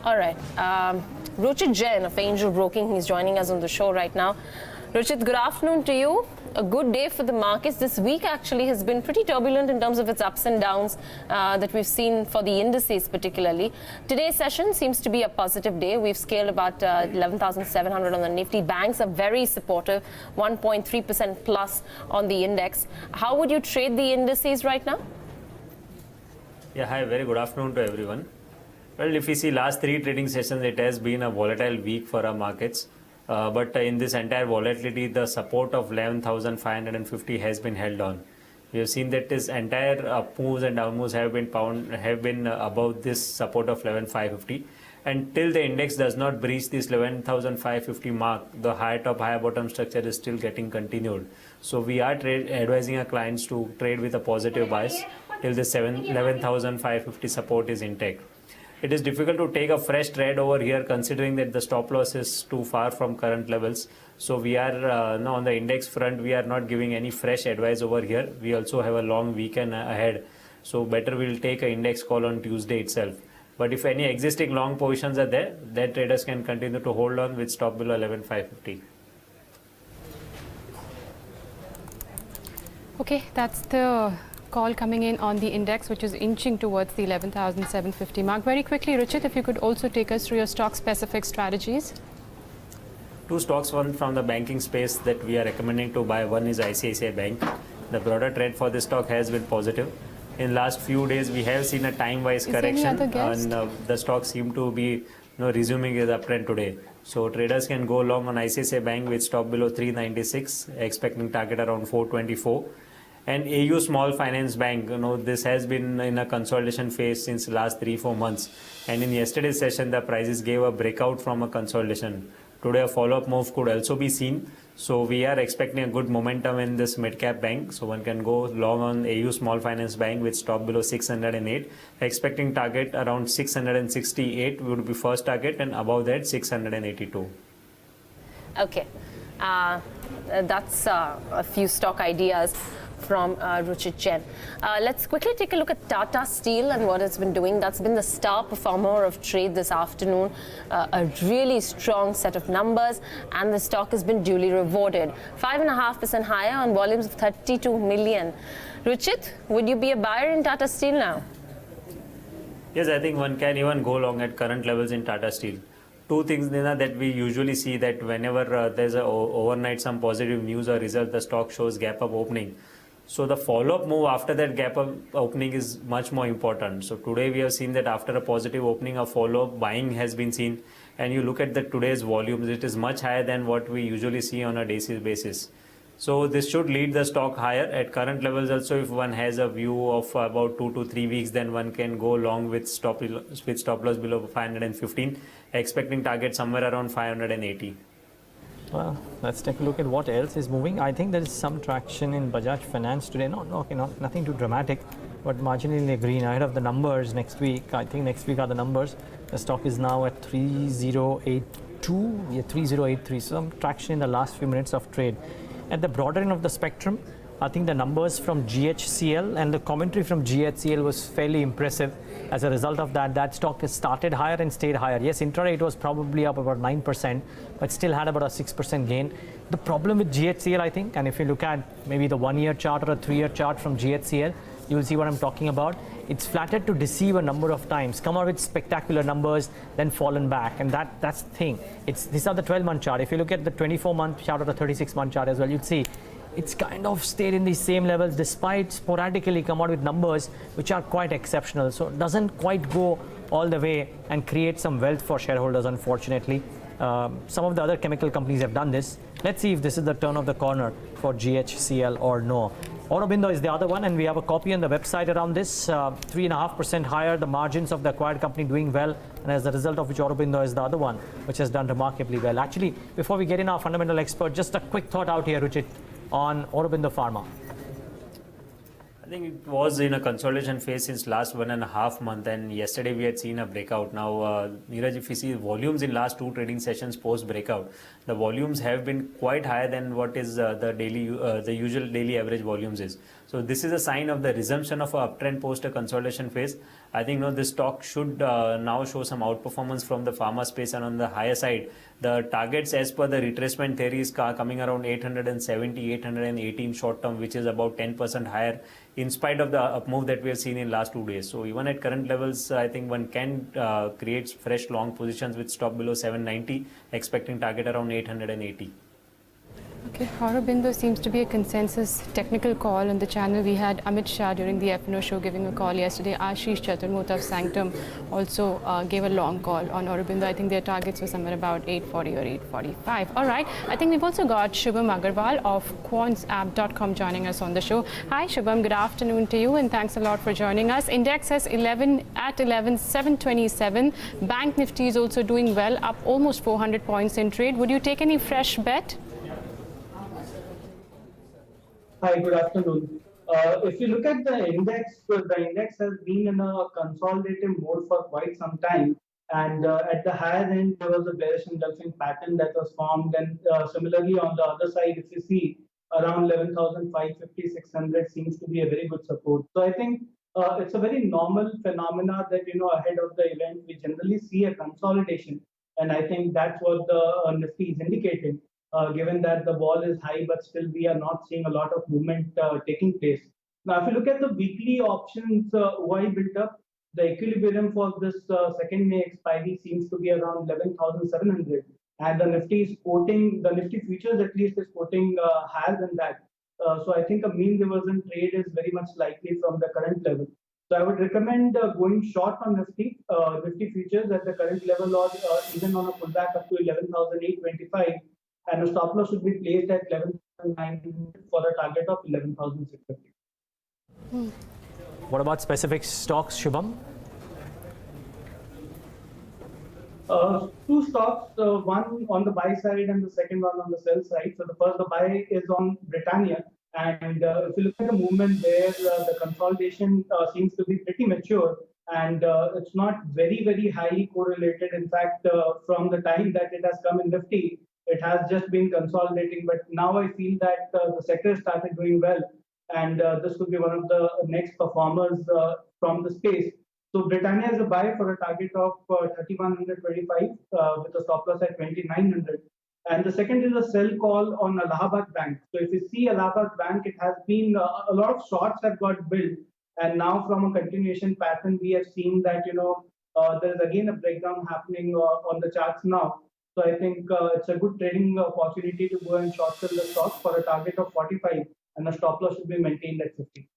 All right. Ruchit Jain of Angel Broking, he's joining us on the show right now. Ruchit, good afternoon to you. A good day for the markets. This week actually has been pretty turbulent in terms of its ups and downs that we've seen for the indices particularly. Today's session seems to be a positive day. We've scaled about 11,700 on the Nifty. Banks are very supportive, 1.3% plus on the index. How would you trade the indices right now? Yeah, hi, very good afternoon to everyone. Well, if we see last 3 trading sessions, it has been a volatile week for our markets. But in this entire volatility, the support of 11,550 has been held on. We have seen that this entire up moves and down moves have been above this support of 11,550. And till the index does not breach this 11,550 mark, the high top, high bottom structure is still getting continued. So we are advising our clients to trade with a positive bias till the 11,550 support is intact. It is difficult to take a fresh trade over here considering that the stop loss is too far from current levels. So we are now on the index front, we are not giving any fresh advice over here. We also have a long weekend ahead. So better we'll take an index call on Tuesday itself. But if any existing long positions are there, that traders can continue to hold on with stop below 11,550. Okay, that's the call coming in on the index, which is inching towards the 11,750 mark. Very quickly, Ruchit, if you could also take us through your stock-specific strategies. 2 stocks, one from the banking space that we are recommending to buy. One is ICICI Bank. The broader trend for this stock has been positive. In last few days, we have seen a time-wise correction, and the stock seem to be resuming its uptrend today. So traders can go long on ICICI Bank with stop below 396, expecting target around 424. And AU Small Finance Bank, this has been in a consolidation phase since last 3-4 months. And in yesterday's session, the prices gave a breakout from a consolidation. Today, a follow-up move could also be seen. So we are expecting a good momentum in this mid-cap bank. So one can go long on AU Small Finance Bank with stop below 608. Expecting target around 668 would be first target, and above that 682. Okay. That's a few stock ideas from Ruchit Jain. Let's quickly take a look at Tata Steel and what it's been doing. That's been the star performer of trade this afternoon. A really strong set of numbers, and the stock has been duly rewarded. 5.5% higher on volumes of 32 million. Ruchit, would you be a buyer in Tata Steel now? Yes, I think one can even go long at current levels in Tata Steel. 2 things, Nina, that we usually see that whenever there's overnight some positive news or result, the stock shows gap up opening. So the follow-up move after that gap up opening is much more important. So today we have seen that after a positive opening, a follow-up buying has been seen. And you look at today's volumes, it is much higher than what we usually see on a daily basis. So this should lead the stock higher at current levels. Also, if one has a view of about 2 to 3 weeks, then one can go long with stop loss below 515, expecting target somewhere around 580. Well, let's take a look at what else is moving. I think there is some traction in Bajaj Finance today. Nothing too dramatic, but marginally in the green ahead of the numbers next week. I think next week are the numbers. The stock is now at 3082, 3083. Some traction in the last few minutes of trade. At the broader end of the spectrum, I think the numbers from GHCL and the commentary from GHCL was fairly impressive. As a result of that, that stock has started higher and stayed higher. Yes, intraday it was probably up about 9%, but still had about a 6% gain. The problem with GHCL, I think, and if you look at maybe the 1-year chart or a 3-year chart from GHCL, you will see what I'm talking about. It's flattered to deceive a number of times, come out with spectacular numbers, then fallen back. And that's the thing. These are the 12-month chart. If you look at the 24-month chart or the 36-month chart as well, you'd see it's kind of stayed in these same levels despite sporadically come out with numbers which are quite exceptional. So it doesn't quite go all the way and create some wealth for shareholders, unfortunately. Some of the other chemical companies have done this. Let's see if this is the turn of the corner for GHCL or no. Aurobindo is the other one, and we have a copy on the website around this. 3.5% higher, the margins of the acquired company doing well, and as a result of which Aurobindo is the other one, which has done remarkably well. Actually, before we get in our fundamental expert, just a quick thought out here, Ruchit, on Aurobindo Pharma. I think it was in a consolidation phase since last 1.5 months, and yesterday we had seen a breakout. Now, Neeraj, if you see volumes in last 2 trading sessions post breakout, the volumes have been quite higher than what is the usual daily average volumes is. So this is a sign of the resumption of a uptrend post a consolidation phase. I think this stock should now show some outperformance from the pharma space, and on the higher side, the targets as per the retracement theory is coming around 870, 818 short term, which is about 10% higher in spite of the up move that we have seen in last 2 days. So even at current levels, I think one can create fresh long positions with stop below 790, expecting target around 880. Okay, Aurobindo seems to be a consensus technical call on the channel. We had Amit Shah during the FNO show giving a call yesterday. Ashish Chaturmurthy of Sanctum also gave a long call on Aurobindo. I think their targets were somewhere about 840 or 845. All right, I think we've also got Shubham Agarwal of quantsapp.com joining us on the show. Hi Shubham, good afternoon to you and thanks a lot for joining us. Index has 11,727. Bank Nifty is also doing well, up almost 400 points in trade. Would you take any fresh bet? Hi, good afternoon. If you look at the index has been in a consolidative mode for quite some time. And at the higher end, there was a bearish engulfing pattern that was formed. And similarly, on the other side, if you see around 11,550, 600 seems to be a very good support. So I think it's a very normal phenomena that, ahead of the event, we generally see a consolidation. And I think that's what the Nifty is indicating. Given that the wall is high, but still we are not seeing a lot of movement taking place. Now, if you look at the weekly options, why built up, the equilibrium for this 2nd May expiry seems to be around 11,700. And the Nifty futures at least is quoting higher than that. So I think a mean reversion trade is very much likely from the current level. So I would recommend going short on Nifty futures at the current level or even on a pullback up to 11,825. And a stop loss should be placed at 11,900 for a target of 11,650. What about specific stocks, Shubham? 2 stocks, one on the buy side and the second one on the sell side. So the buy is on Britannia. And if you look at the movement there, the consolidation seems to be pretty mature. And it's not very, very highly correlated. In fact, from the time that it has come in Nifty, it has just been consolidating, but now I feel that the sector started doing well, and this could be one of the next performers from the space. So Britannia is a buy for a target of 3,125 with a stop loss at 2,900. And the second is a sell call on Allahabad Bank. So if you see Allahabad Bank, it has been a lot of shorts have got built, and now from a continuation pattern, we have seen that there is again a breakdown happening on the charts now. So I think it's a good trading opportunity to go and short sell the stock for a target of 45, and the stop loss should be maintained at 50.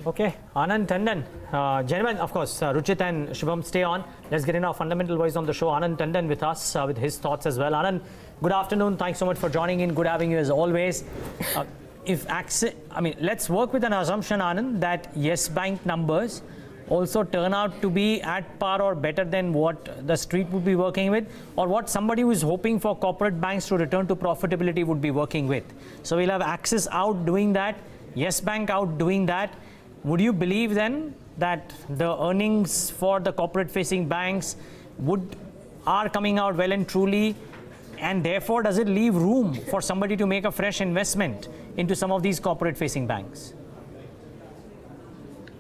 Okay, Anand, Tandon, gentlemen, of course, Ruchit and Shubham stay on. Let's get in our fundamental voice on the show. Anand Tandon with us, with his thoughts as well. Anand, good afternoon. Thanks so much for joining in. Good having you as always. Let's work with an assumption, Anand, that Yes Bank numbers also turn out to be at par or better than what the street would be working with, or what somebody who is hoping for corporate banks to return to profitability would be working with. So we'll have Axis out doing that, Yes Bank out doing that. Would you believe then that the earnings for the corporate-facing banks are coming out well and truly, and therefore does it leave room for somebody to make a fresh investment into some of these corporate-facing banks?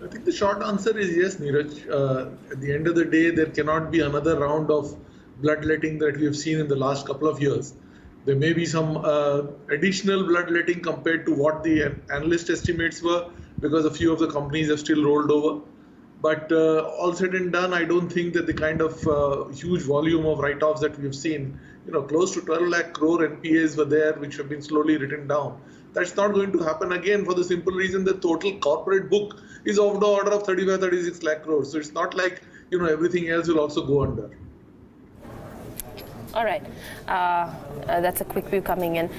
I think the short answer is yes, Neeraj. At the end of the day, there cannot be another round of bloodletting that we have seen in the last couple of years. There may be some additional bloodletting compared to what the analyst estimates were, because a few of the companies have still rolled over. But all said and done, I don't think that the kind of huge volume of write-offs that we've seen, close to 12 lakh crore NPAs were there, which have been slowly written down. That's not going to happen again, for the simple reason that total corporate book is of the order of 35-36 lakh crores. So it's not like, everything else will also go under. All right. That's a quick view coming in.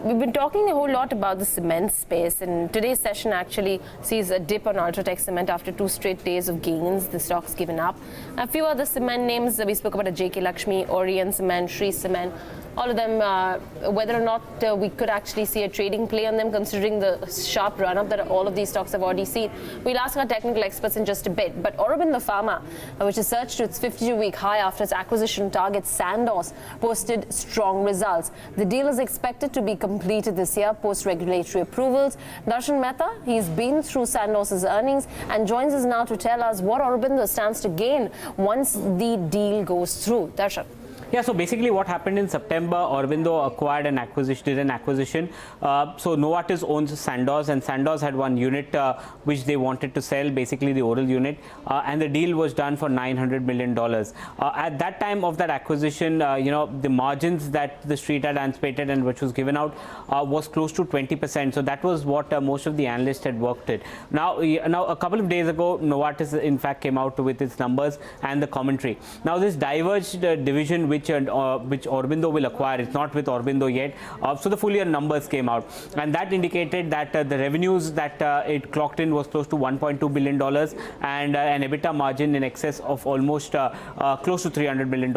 We've been talking a whole lot about the cement space, and today's session actually sees a dip on Ultratech Cement after 2 straight days of gains. The stock's given up. A few other cement names we spoke about: JK Lakshmi, Orient Cement, Shree Cement. All of them, whether or not we could actually see a trading play on them, considering the sharp run-up that all of these stocks have already seen. We'll ask our technical experts in just a bit. But Aurobindo Pharma, which has surged to its 52-week high after its acquisition target Sandoz, posted strong results. The deal is expected to be completed this year post-regulatory approvals. Darshan Mehta, he's been through Sandoz's earnings and joins us now to tell us what Aurobindo stands to gain once the deal goes through. Darshan. Yeah, so basically what happened in September, Aurobindo did an acquisition. So Novartis owns Sandoz, and Sandoz had one unit which they wanted to sell, basically the oral unit, and the deal was done for $900 million. At that time of that acquisition, the margins that the street had anticipated and which was given out was close to 20%. So that was what most of the analysts had worked it. Now a couple of days ago, Novartis in fact came out with its numbers and the commentary. Now this diverged division which Aurobindo will acquire. It's not with Aurobindo yet. So the full year numbers came out, and that indicated that the revenues that it clocked in was close to $1.2 billion and an EBITDA margin in excess of almost close to $300 million,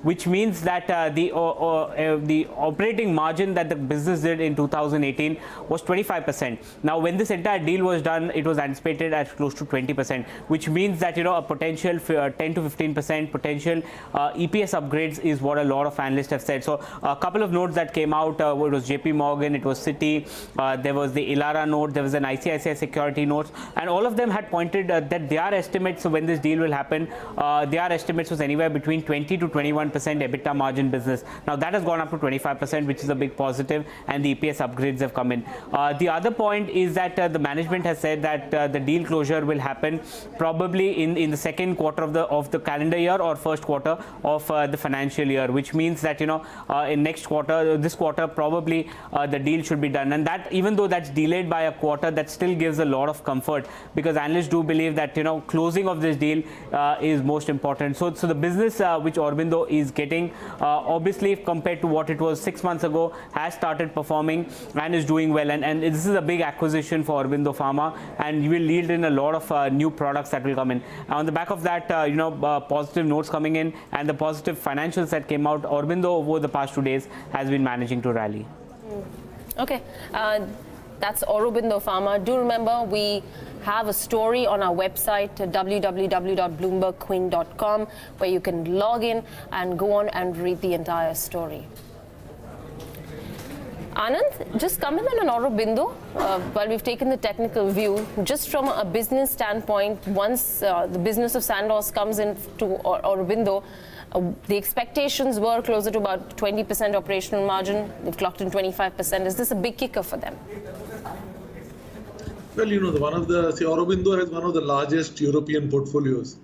which means that the operating margin that the business did in 2018 was 25%. Now, when this entire deal was done, it was anticipated at close to 20%, which means that a potential 10 to 15% potential EPS upgrades is what a lot of analysts have said. So a couple of notes that came out, it was JP Morgan, it was Citi, there was the Elara note, there was an ICICI Security note, and all of them had pointed that their estimates when this deal will happen, their estimates was anywhere between 20 to 21% EBITDA margin business. Now that has gone up to 25%, which is a big positive, and the EPS upgrades have come in. The other point is that the management has said that the deal closure will happen probably in the second quarter of the calendar year or first quarter of the financial year, which means that in next quarter, this quarter probably the deal should be done, and that even though that's delayed by a quarter, that still gives a lot of comfort, because analysts do believe that closing of this deal is most important. So the business which Aurobindo is getting, obviously compared to what it was 6 months ago, has started performing and is doing well, and this is a big acquisition for Aurobindo Pharma, and you will lead in a lot of new products that will come in. On the back of that, positive notes coming in and the positive financials that came out, Aurobindo over the past 2 days has been managing to rally. Okay, that's Aurobindo Pharma. Do remember, we have a story on our website, www.bloombergqueen.com, where you can log in and go on and read the entire story. Anand, just comment on Aurobindo while we've taken the technical view. Just from a business standpoint, once the business of Sandoz comes into Aurobindo, the expectations were closer to about 20% operational margin. They've clocked in 25%. Is this a big kicker for them? Well, Aurobindo has one of the largest European portfolios.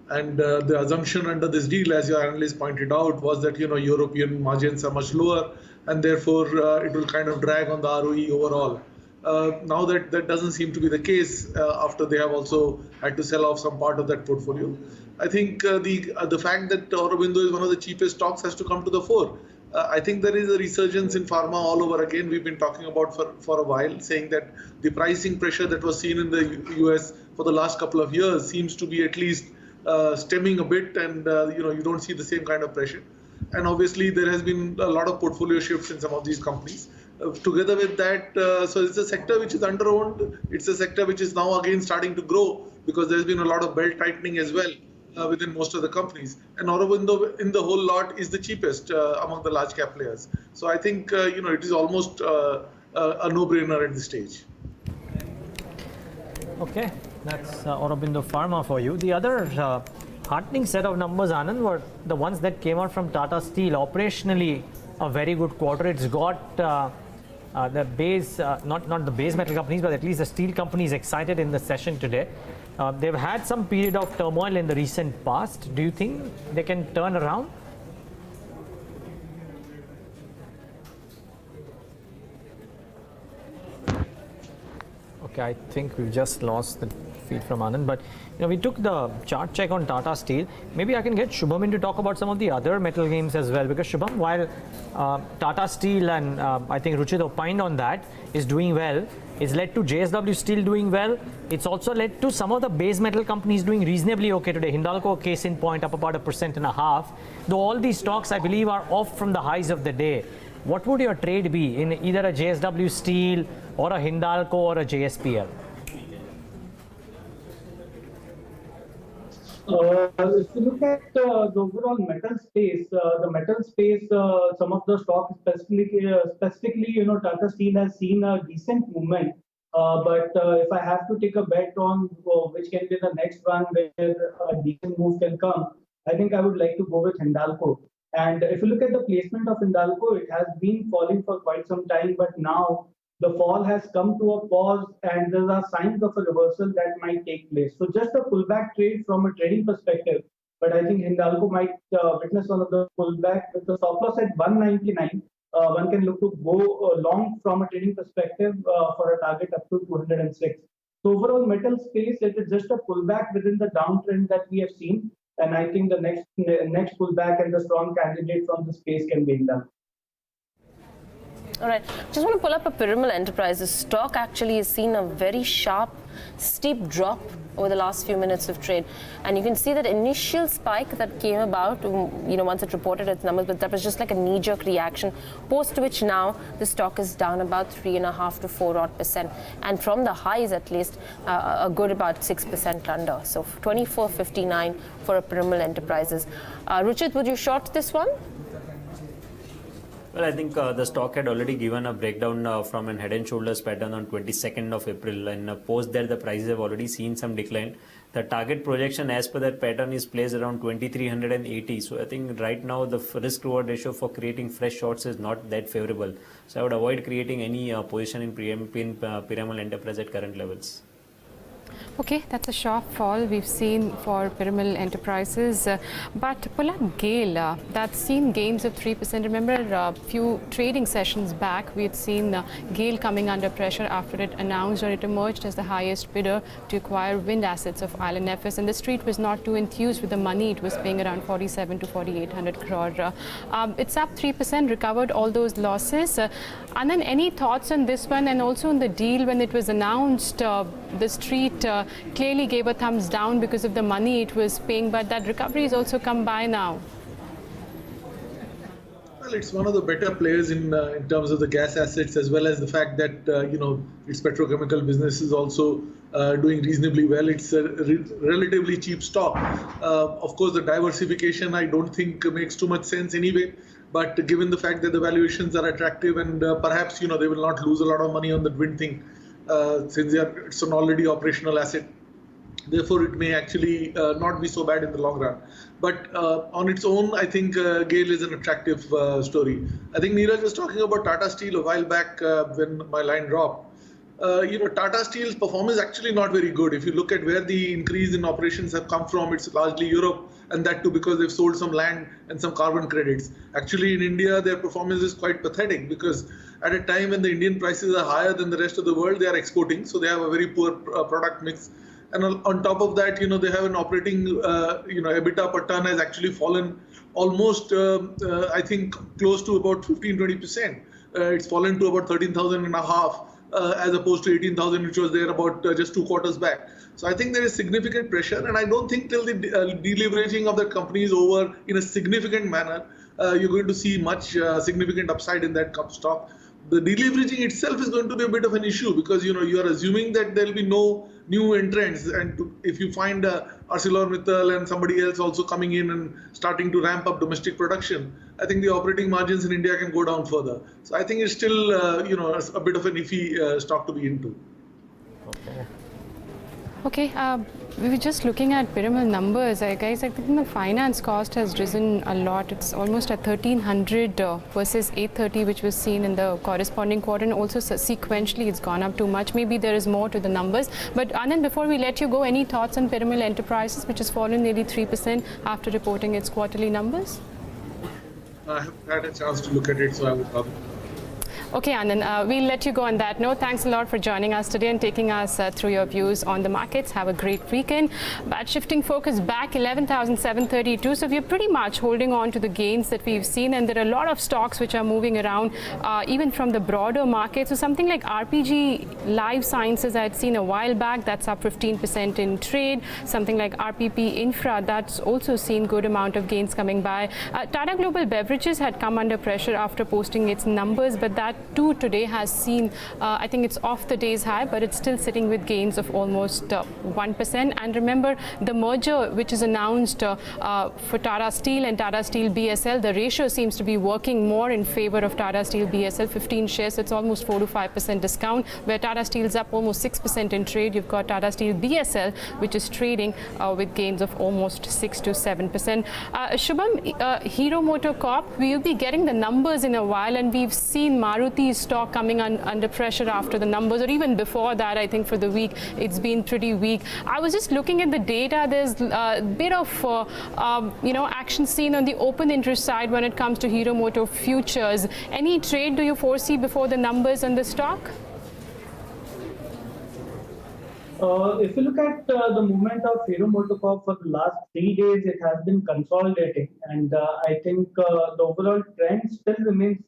And the assumption under this deal, as your analyst pointed out, was that European margins are much lower, and therefore it will kind of drag on the ROE overall. Now that doesn't seem to be the case after they have also had to sell off some part of that portfolio. I think the fact that Aurobindo is one of the cheapest stocks has to come to the fore. I think there is a resurgence in pharma all over again. We've been talking about for a while, saying that the pricing pressure that was seen in the US for the last couple of years seems to be at least stemming a bit, and you don't see the same kind of pressure. And obviously there has been a lot of portfolio shifts in some of these companies. Together with that, so it's a sector which is under-owned. It's a sector which is now again starting to grow because there's been a lot of belt tightening as well within most of the companies. And Aurobindo in the whole lot is the cheapest among the large cap players. So I think it is almost a no-brainer at this stage. Okay, that's Aurobindo Pharma for you. The other heartening set of numbers, Anand, were the ones that came out from Tata Steel. Operationally, a very good quarter. It's got the base, not the base metal companies, but at least the steel companies excited in the session today. They've had some period of turmoil in the recent past. Do you think they can turn around? Okay, I think we've just lost the feed from Anand, but we took the chart check on Tata Steel. Maybe I can get Shubham in to talk about some of the other metal games as well, because Shubham, while Tata Steel and I think Ruchit opined on that, is doing well, it's led to JSW Steel doing well. It's also led to some of the base metal companies doing reasonably okay today. Hindalco, case in point, up about 1.5%. Though all these stocks, I believe, are off from the highs of the day. What would your trade be in either a JSW Steel or a Hindalco or a JSPL? If you look at the overall metal space, some of the stocks, specifically, Tata Steel has seen a decent movement. But if I have to take a bet on which can be the next one where a decent move can come, I think I would like to go with Hindalco. And if you look at the placement of Hindalco, it has been falling for quite some time, but now the fall has come to a pause and there are signs of a reversal that might take place. So just a pullback trade from a trading perspective, but I think Hindalco might witness one of the pullback with the stop loss at 199. One can look to go long from a trading perspective for a target up to 206. So overall metal space, it is just a pullback within the downtrend that we have seen. And I think the next pullback and the strong candidate from the space can be Hindalco. All right, just want to pull up a Piramal Enterprises stock. Actually has seen a very sharp, steep drop over the last few minutes of trade, and you can see that initial spike that came about, once it reported its numbers, but that was just like a knee-jerk reaction. Post which now the stock is down about 3.5 to 4%, and from the highs at least a good about 6% under. So 24.59 for a Piramal Enterprises. Ruchit, would you short this one? Well, I think the stock had already given a breakdown from an head and shoulders pattern on 22nd of April, and post there the prices have already seen some decline. The target projection as per that pattern is placed around 2380. So I think right now the risk reward ratio for creating fresh shorts is not that favorable. So I would avoid creating any position in Piramal Enterprise at current levels. Okay, that's a sharp fall we've seen for Piramal Enterprises. But pull up GAIL, that's seen gains of 3%. Remember a few trading sessions back, we had seen GAIL coming under pressure after it announced or it emerged as the highest bidder to acquire wind assets of IL&FS. And the street was not too enthused with the money it was paying, around 47 to 4,800 crore. It's up 3%, recovered all those losses. Anand, any thoughts on this one, and also on the deal when it was announced? The street clearly gave a thumbs down because of the money it was paying, but that recovery has also come by now. Well, it's one of the better players in terms of the gas assets, as well as the fact that its petrochemical business is also doing reasonably well. It's a relatively cheap stock. Of course, the diversification I don't think makes too much sense anyway. But given the fact that the valuations are attractive and perhaps they will not lose a lot of money on the wind thing, since it's an already operational asset. Therefore, it may actually not be so bad in the long run. But on its own, I think GAIL is an attractive story. I think Neeraj was talking about Tata Steel a while back when my line dropped. Tata Steel's performance is actually not very good. If you look at where the increase in operations have come from, it's largely Europe, and that too because they've sold some land and some carbon credits. Actually, in India, their performance is quite pathetic because at a time when the Indian prices are higher than the rest of the world, they are exporting, so they have a very poor product mix. And on top of that, they have an operating, EBITDA per ton has actually fallen almost, I think, close to about 15-20%. It's fallen to about 13,000 and a half. As opposed to 18,000, which was there about just 2 quarters back. So I think there is significant pressure, and I don't think till the deleveraging of the company is over in a significant manner, you're going to see much significant upside in that stock. The deleveraging itself is going to be a bit of an issue because you are assuming that there will be no new entrants, and if you find ArcelorMittal and somebody else also coming in and starting to ramp up domestic production, I think the operating margins in India can go down further. So I think it's still a bit of an iffy stock to be into. Okay, we were just looking at Piramal numbers. Guys, I think the finance cost has risen a lot. It's almost at 1,300 versus 830, which was seen in the corresponding quarter. And also sequentially, it's gone up too much. Maybe there is more to the numbers. But Anand, before we let you go, any thoughts on Piramal Enterprises, which has fallen nearly 3% after reporting its quarterly numbers? I haven't had a chance to look at it, so I would rather. Okay, Anand, we'll let you go on that note. Thanks a lot for joining us today and taking us through your views on the markets. Have a great weekend. But shifting focus back, 11,732. So we're pretty much holding on to the gains that we've seen. And there are a lot of stocks which are moving around, even from the broader market. So something like RPG Life Sciences I had seen a while back, that's up 15% in trade. Something like RPP Infra, that's also seen good amount of gains coming by. Tata Global Beverages had come under pressure after posting its numbers, but that too today has seen, I think it's off the day's high, but it's still sitting with gains of almost 1%. And remember, the merger which is announced for Tata Steel and Tata Steel BSL, the ratio seems to be working more in favor of Tata Steel BSL, 15 shares. It's almost 4 to 5% discount, where Tata Steel is up almost 6% in trade. You've got Tata Steel BSL, which is trading with gains of almost 6 to 7%. Shubham, Hero MotoCorp, we'll be getting the numbers in a while, and we've seen Maruti's stock coming under pressure after the numbers, or even before that. I think for the week it's been pretty weak. I was just looking at the data. There's a bit of action seen on the open interest side when it comes to Hero Moto futures. Any trade do you foresee before the numbers on the stock? If you look at the movement of Hero MotoCorp for the last 3 days, it has been consolidating, and I think the overall trend still remains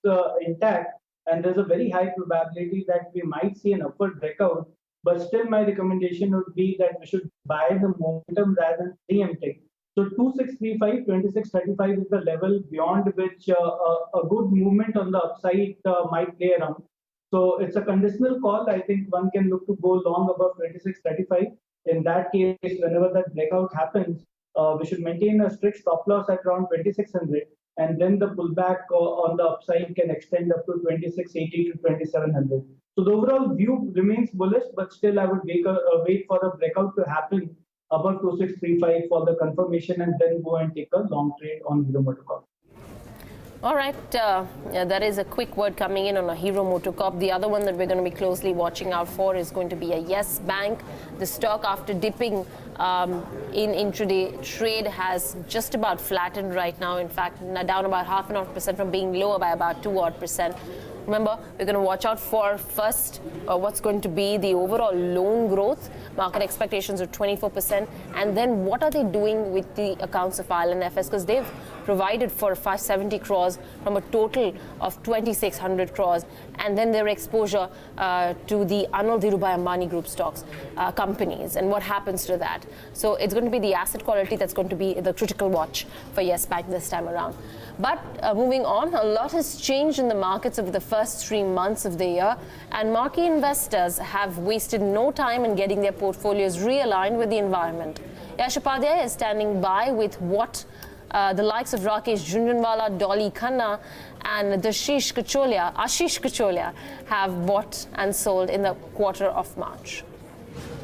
intact. And there's a very high probability that we might see an upward breakout. But still, my recommendation would be that we should buy the momentum rather than preempting. So 2635, 2635 is the level beyond which a good movement on the upside might play around. So it's a conditional call. I think one can look to go long above 2635. In that case, whenever that breakout happens, we should maintain a strict stop loss at around 2600. And then the pullback on the upside can extend up to 2680 to 2700. So the overall view remains bullish, but still I would wait for a breakout to happen above 2635 for the confirmation, and then go and take a long trade on Hero MotoCorp. All right, that is a quick word coming in on a Hero MotoCorp. The other one that we're going to be closely watching out for is going to be a Yes Bank. The stock, after dipping in intraday trade, has just about flattened right now. In fact, down about 0.5% from being lower by about 2%. Remember, we're going to watch out for first what's going to be the overall loan growth. Market expectations are 24%. And then what are they doing with the accounts of IL&FS? Because they've provided for 570 crores from a total of 2,600 crores. And then their exposure to the Anand Dhirubhai Ambani Group stocks, companies, and what happens to that. So it's going to be the asset quality that's going to be the critical watch for Yes Bank this time around. But moving on, a lot has changed in the markets over the first 3 months of the year, and marquee investors have wasted no time in getting their portfolios realigned with the environment. Yash Upadhyay is standing by with what the likes of Rakesh Jhunjhunwala, Dolly Khanna and Ashish Kacholia have bought and sold in the quarter of March.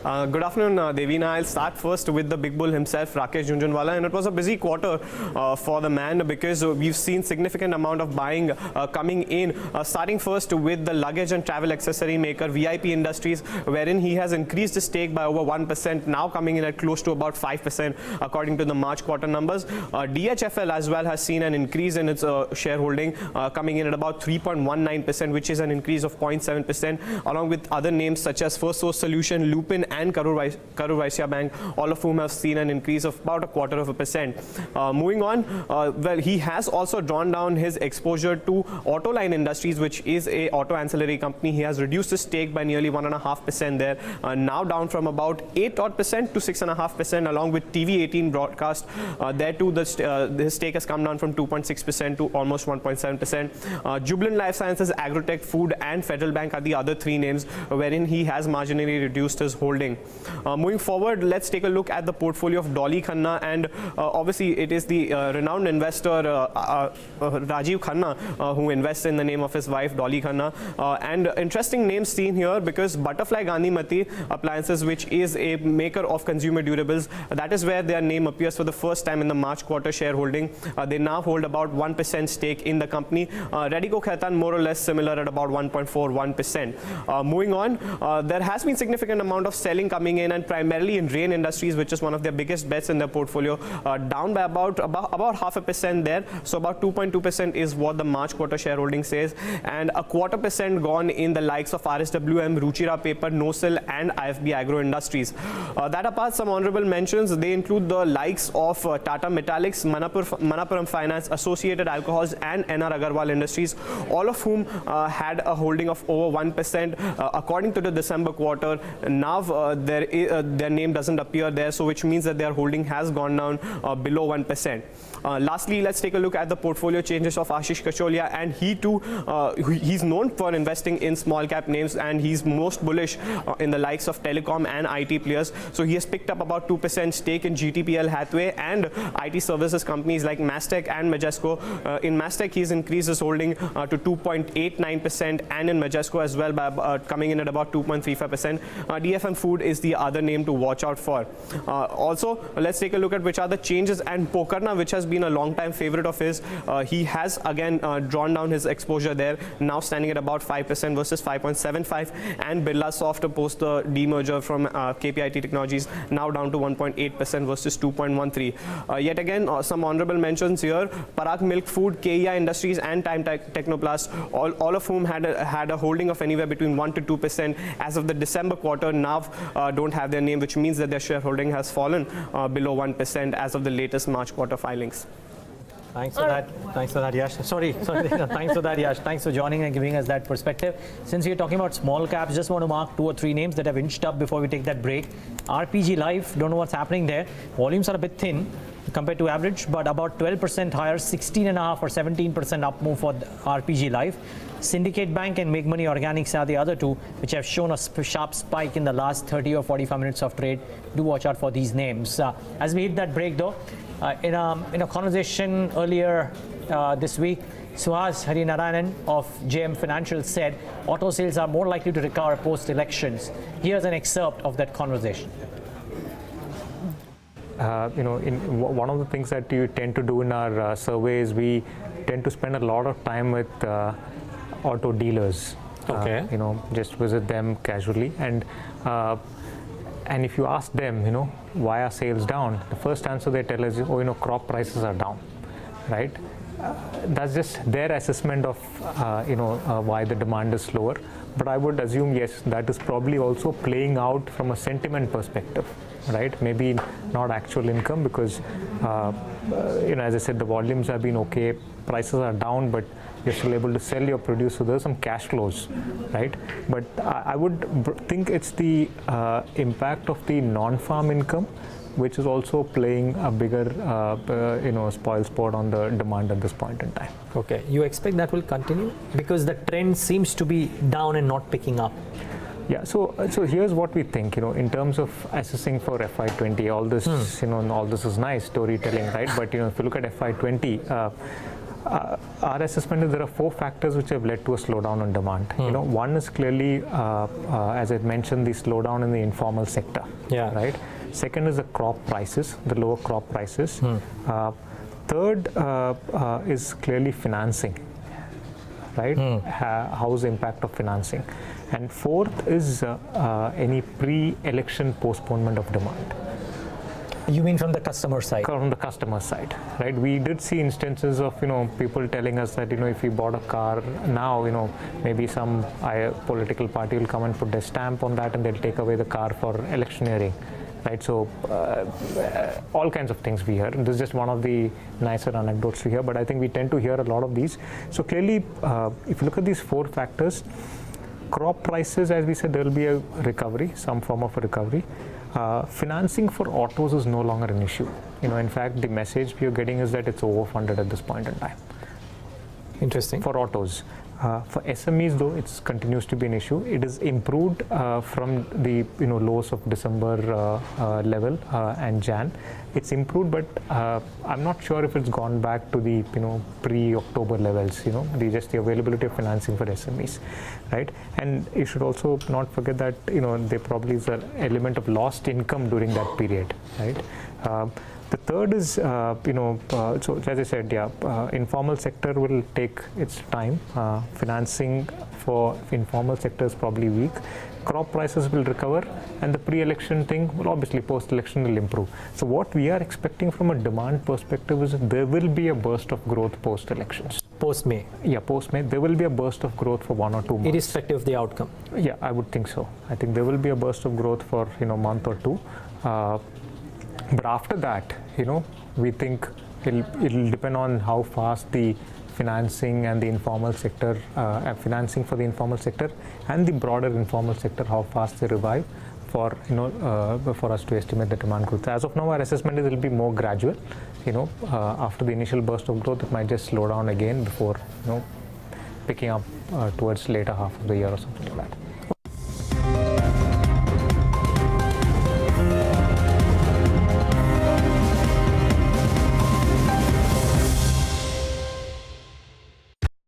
Good afternoon, Devina. I'll start first with the big bull himself, Rakesh Jhunjhunwala, and it was a busy quarter for the man because we've seen significant amount of buying coming in, starting first with the luggage and travel accessory maker VIP Industries, wherein he has increased his stake by over 1%, now coming in at close to about 5% according to the March quarter numbers. DHFL as well has seen an increase in its shareholding, coming in at about 3.19%, which is an increase of 0.7%, along with other names such as First Source Solution, Lupin and Karur Vysya Bank, all of whom have seen an increase of about 0.25%. Moving on, well, he has also drawn down his exposure to Autoline Industries, which is a auto ancillary company. He has reduced his stake by nearly 1.5% there, now down from about 8% to 6.5%, along with TV18 broadcast. There too, his stake has come down from 2.6% to almost 1.7%. Jubilant Life Sciences, Agrotech, Food and Federal Bank are the other three names wherein he has marginally reduced his holding. Moving forward, let's take a look at the portfolio of Dolly Khanna, and obviously it is the renowned investor Rajiv Khanna who invests in the name of his wife Dolly Khanna, and interesting names seen here because Butterfly Gandhimati Appliances, which is a maker of consumer durables, that is where their name appears for the first time in the March quarter shareholding. They now hold about 1% stake in the company. Radico Khaitan more or less similar at about 1.41%. Moving on, there has been significant amount of selling coming in, and primarily in Rain Industries, which is one of their biggest bets in their portfolio, down by about 0.5% there. So about 2.2% is what the March quarter shareholding says, and 0.25% gone in the likes of RSWM, Ruchira Paper, Nosil and IFB Agro Industries. That apart, some honorable mentions, they include the likes of Tata Metallics, Manappuram Finance, Associated Alcohols and NR Agarwal Industries, all of whom had a holding of over 1% according to the December quarter. Now their name doesn't appear there, so which means that their holding has gone down below 1%. Lastly, let's take a look at the portfolio changes of Ashish Kacholia, and he too, he's known for investing in small cap names, and he's most bullish in the likes of telecom and IT players. So he has picked up about 2% stake in GTPL Hathway and IT services companies like Mastech and Majesco. In Mastech, he's increased his holding to 2.89%, and in Majesco as well by coming in at about 2.35%. DFM Food is the other name to watch out for. Also, let's take a look at which are the changes, and Pokarna, which has been a long time favorite of his, he has again drawn down his exposure there, now standing at about 5% versus 5.75%, and Birla Soft post the demerger from KPIT Technologies, now down to 1.8% versus 2.13%. Yet again, some honorable mentions here: Parag Milk Food, KEI Industries and Time Technoplast, all of whom had a holding of anywhere between 1 to 2% as of the December quarter, now don't have their name, which means that their shareholding has fallen below 1% as of the latest March quarter filings. Thanks for that. Thanks for that, Yash. Sorry. Thanks for that, Yash. Thanks for joining and giving us that perspective. Since we're talking about small caps, just want to mark 2 or 3 names that have inched up before we take that break. RPG Life, don't know what's happening there. Volumes are a bit thin compared to average, but about 12% higher, 16.5 or 17% up move for RPG Life. Syndicate Bank and Make Money Organics are the other two which have shown a sharp spike in the last 30 or 45 minutes of trade. Do watch out for these names. As we hit that break though, in a conversation earlier this week, Suhas Harinarayanan of JM Financial said auto sales are more likely to recover post-elections. Here's an excerpt of that conversation. One of the things that you tend to do in our surveys, we tend to spend a lot of time with auto dealers. Okay. Just visit them casually, and if you ask them, why are sales down, the first answer they tell is, crop prices are down, right? That's just their assessment of why the demand is slower. But I would assume, yes, that is probably also playing out from a sentiment perspective, right? Maybe not actual income, because as I said, the volumes have been okay, prices are down, but you're still able to sell your produce, so there's some cash flows, right? But I would think it's the impact of the non-farm income, which is also playing a bigger, spoil sport on the demand at this point in time. Okay, you expect that will continue because the trend seems to be down and not picking up. Yeah, so here's what we think, in terms of assessing for FY20, all this, all this is nice storytelling, right? But if you look at FY20, Our assessment is there are 4 factors which have led to a slowdown in demand. One is clearly, as I mentioned, the slowdown in the informal sector. Yeah. Right. Second is the crop prices, the lower crop prices. Third is clearly financing. Right. How's the impact of financing? And fourth is any pre-election postponement of demand. You mean from the customer side? From the customer side, right? We did see instances of people telling us that if we bought a car now, maybe some political party will come and put their stamp on that, and they'll take away the car for electioneering, right? So all kinds of things we hear. This is just one of the nicer anecdotes to hear, but I think we tend to hear a lot of these. So clearly, if you look at these 4 factors, crop prices, as we said, there will be a recovery, some form of a recovery. Financing for autos is no longer an issue. In fact, the message we are getting is that it's overfunded at this point in time. Interesting. For autos. For SMEs, though, it continues to be an issue. It is improved from the lows of December level and Jan. It's improved, but I'm not sure if it's gone back to the pre-October levels. Just the availability of financing for SMEs, right? And you should also not forget that there probably is an element of lost income during that period, right? The third is, so as I said, informal sector will take its time. Financing for informal sector is probably weak. Crop prices will recover, and the pre-election thing will obviously post-election will improve. So what we are expecting from a demand perspective is there will be a burst of growth post-elections. Post-May? Yeah, post-May. There will be a burst of growth for 1 or 2 months. Irrespective of the outcome? Yeah, I would think so. I think there will be a burst of growth for a month or 2. But after that, we think it'll depend on how fast the financing and the informal sector, financing for the informal sector and the broader informal sector, how fast they revive for for us to estimate the demand growth. As of now, our assessment is it will be more gradual. After the initial burst of growth, it might just slow down again before picking up towards later half of the year or something like that.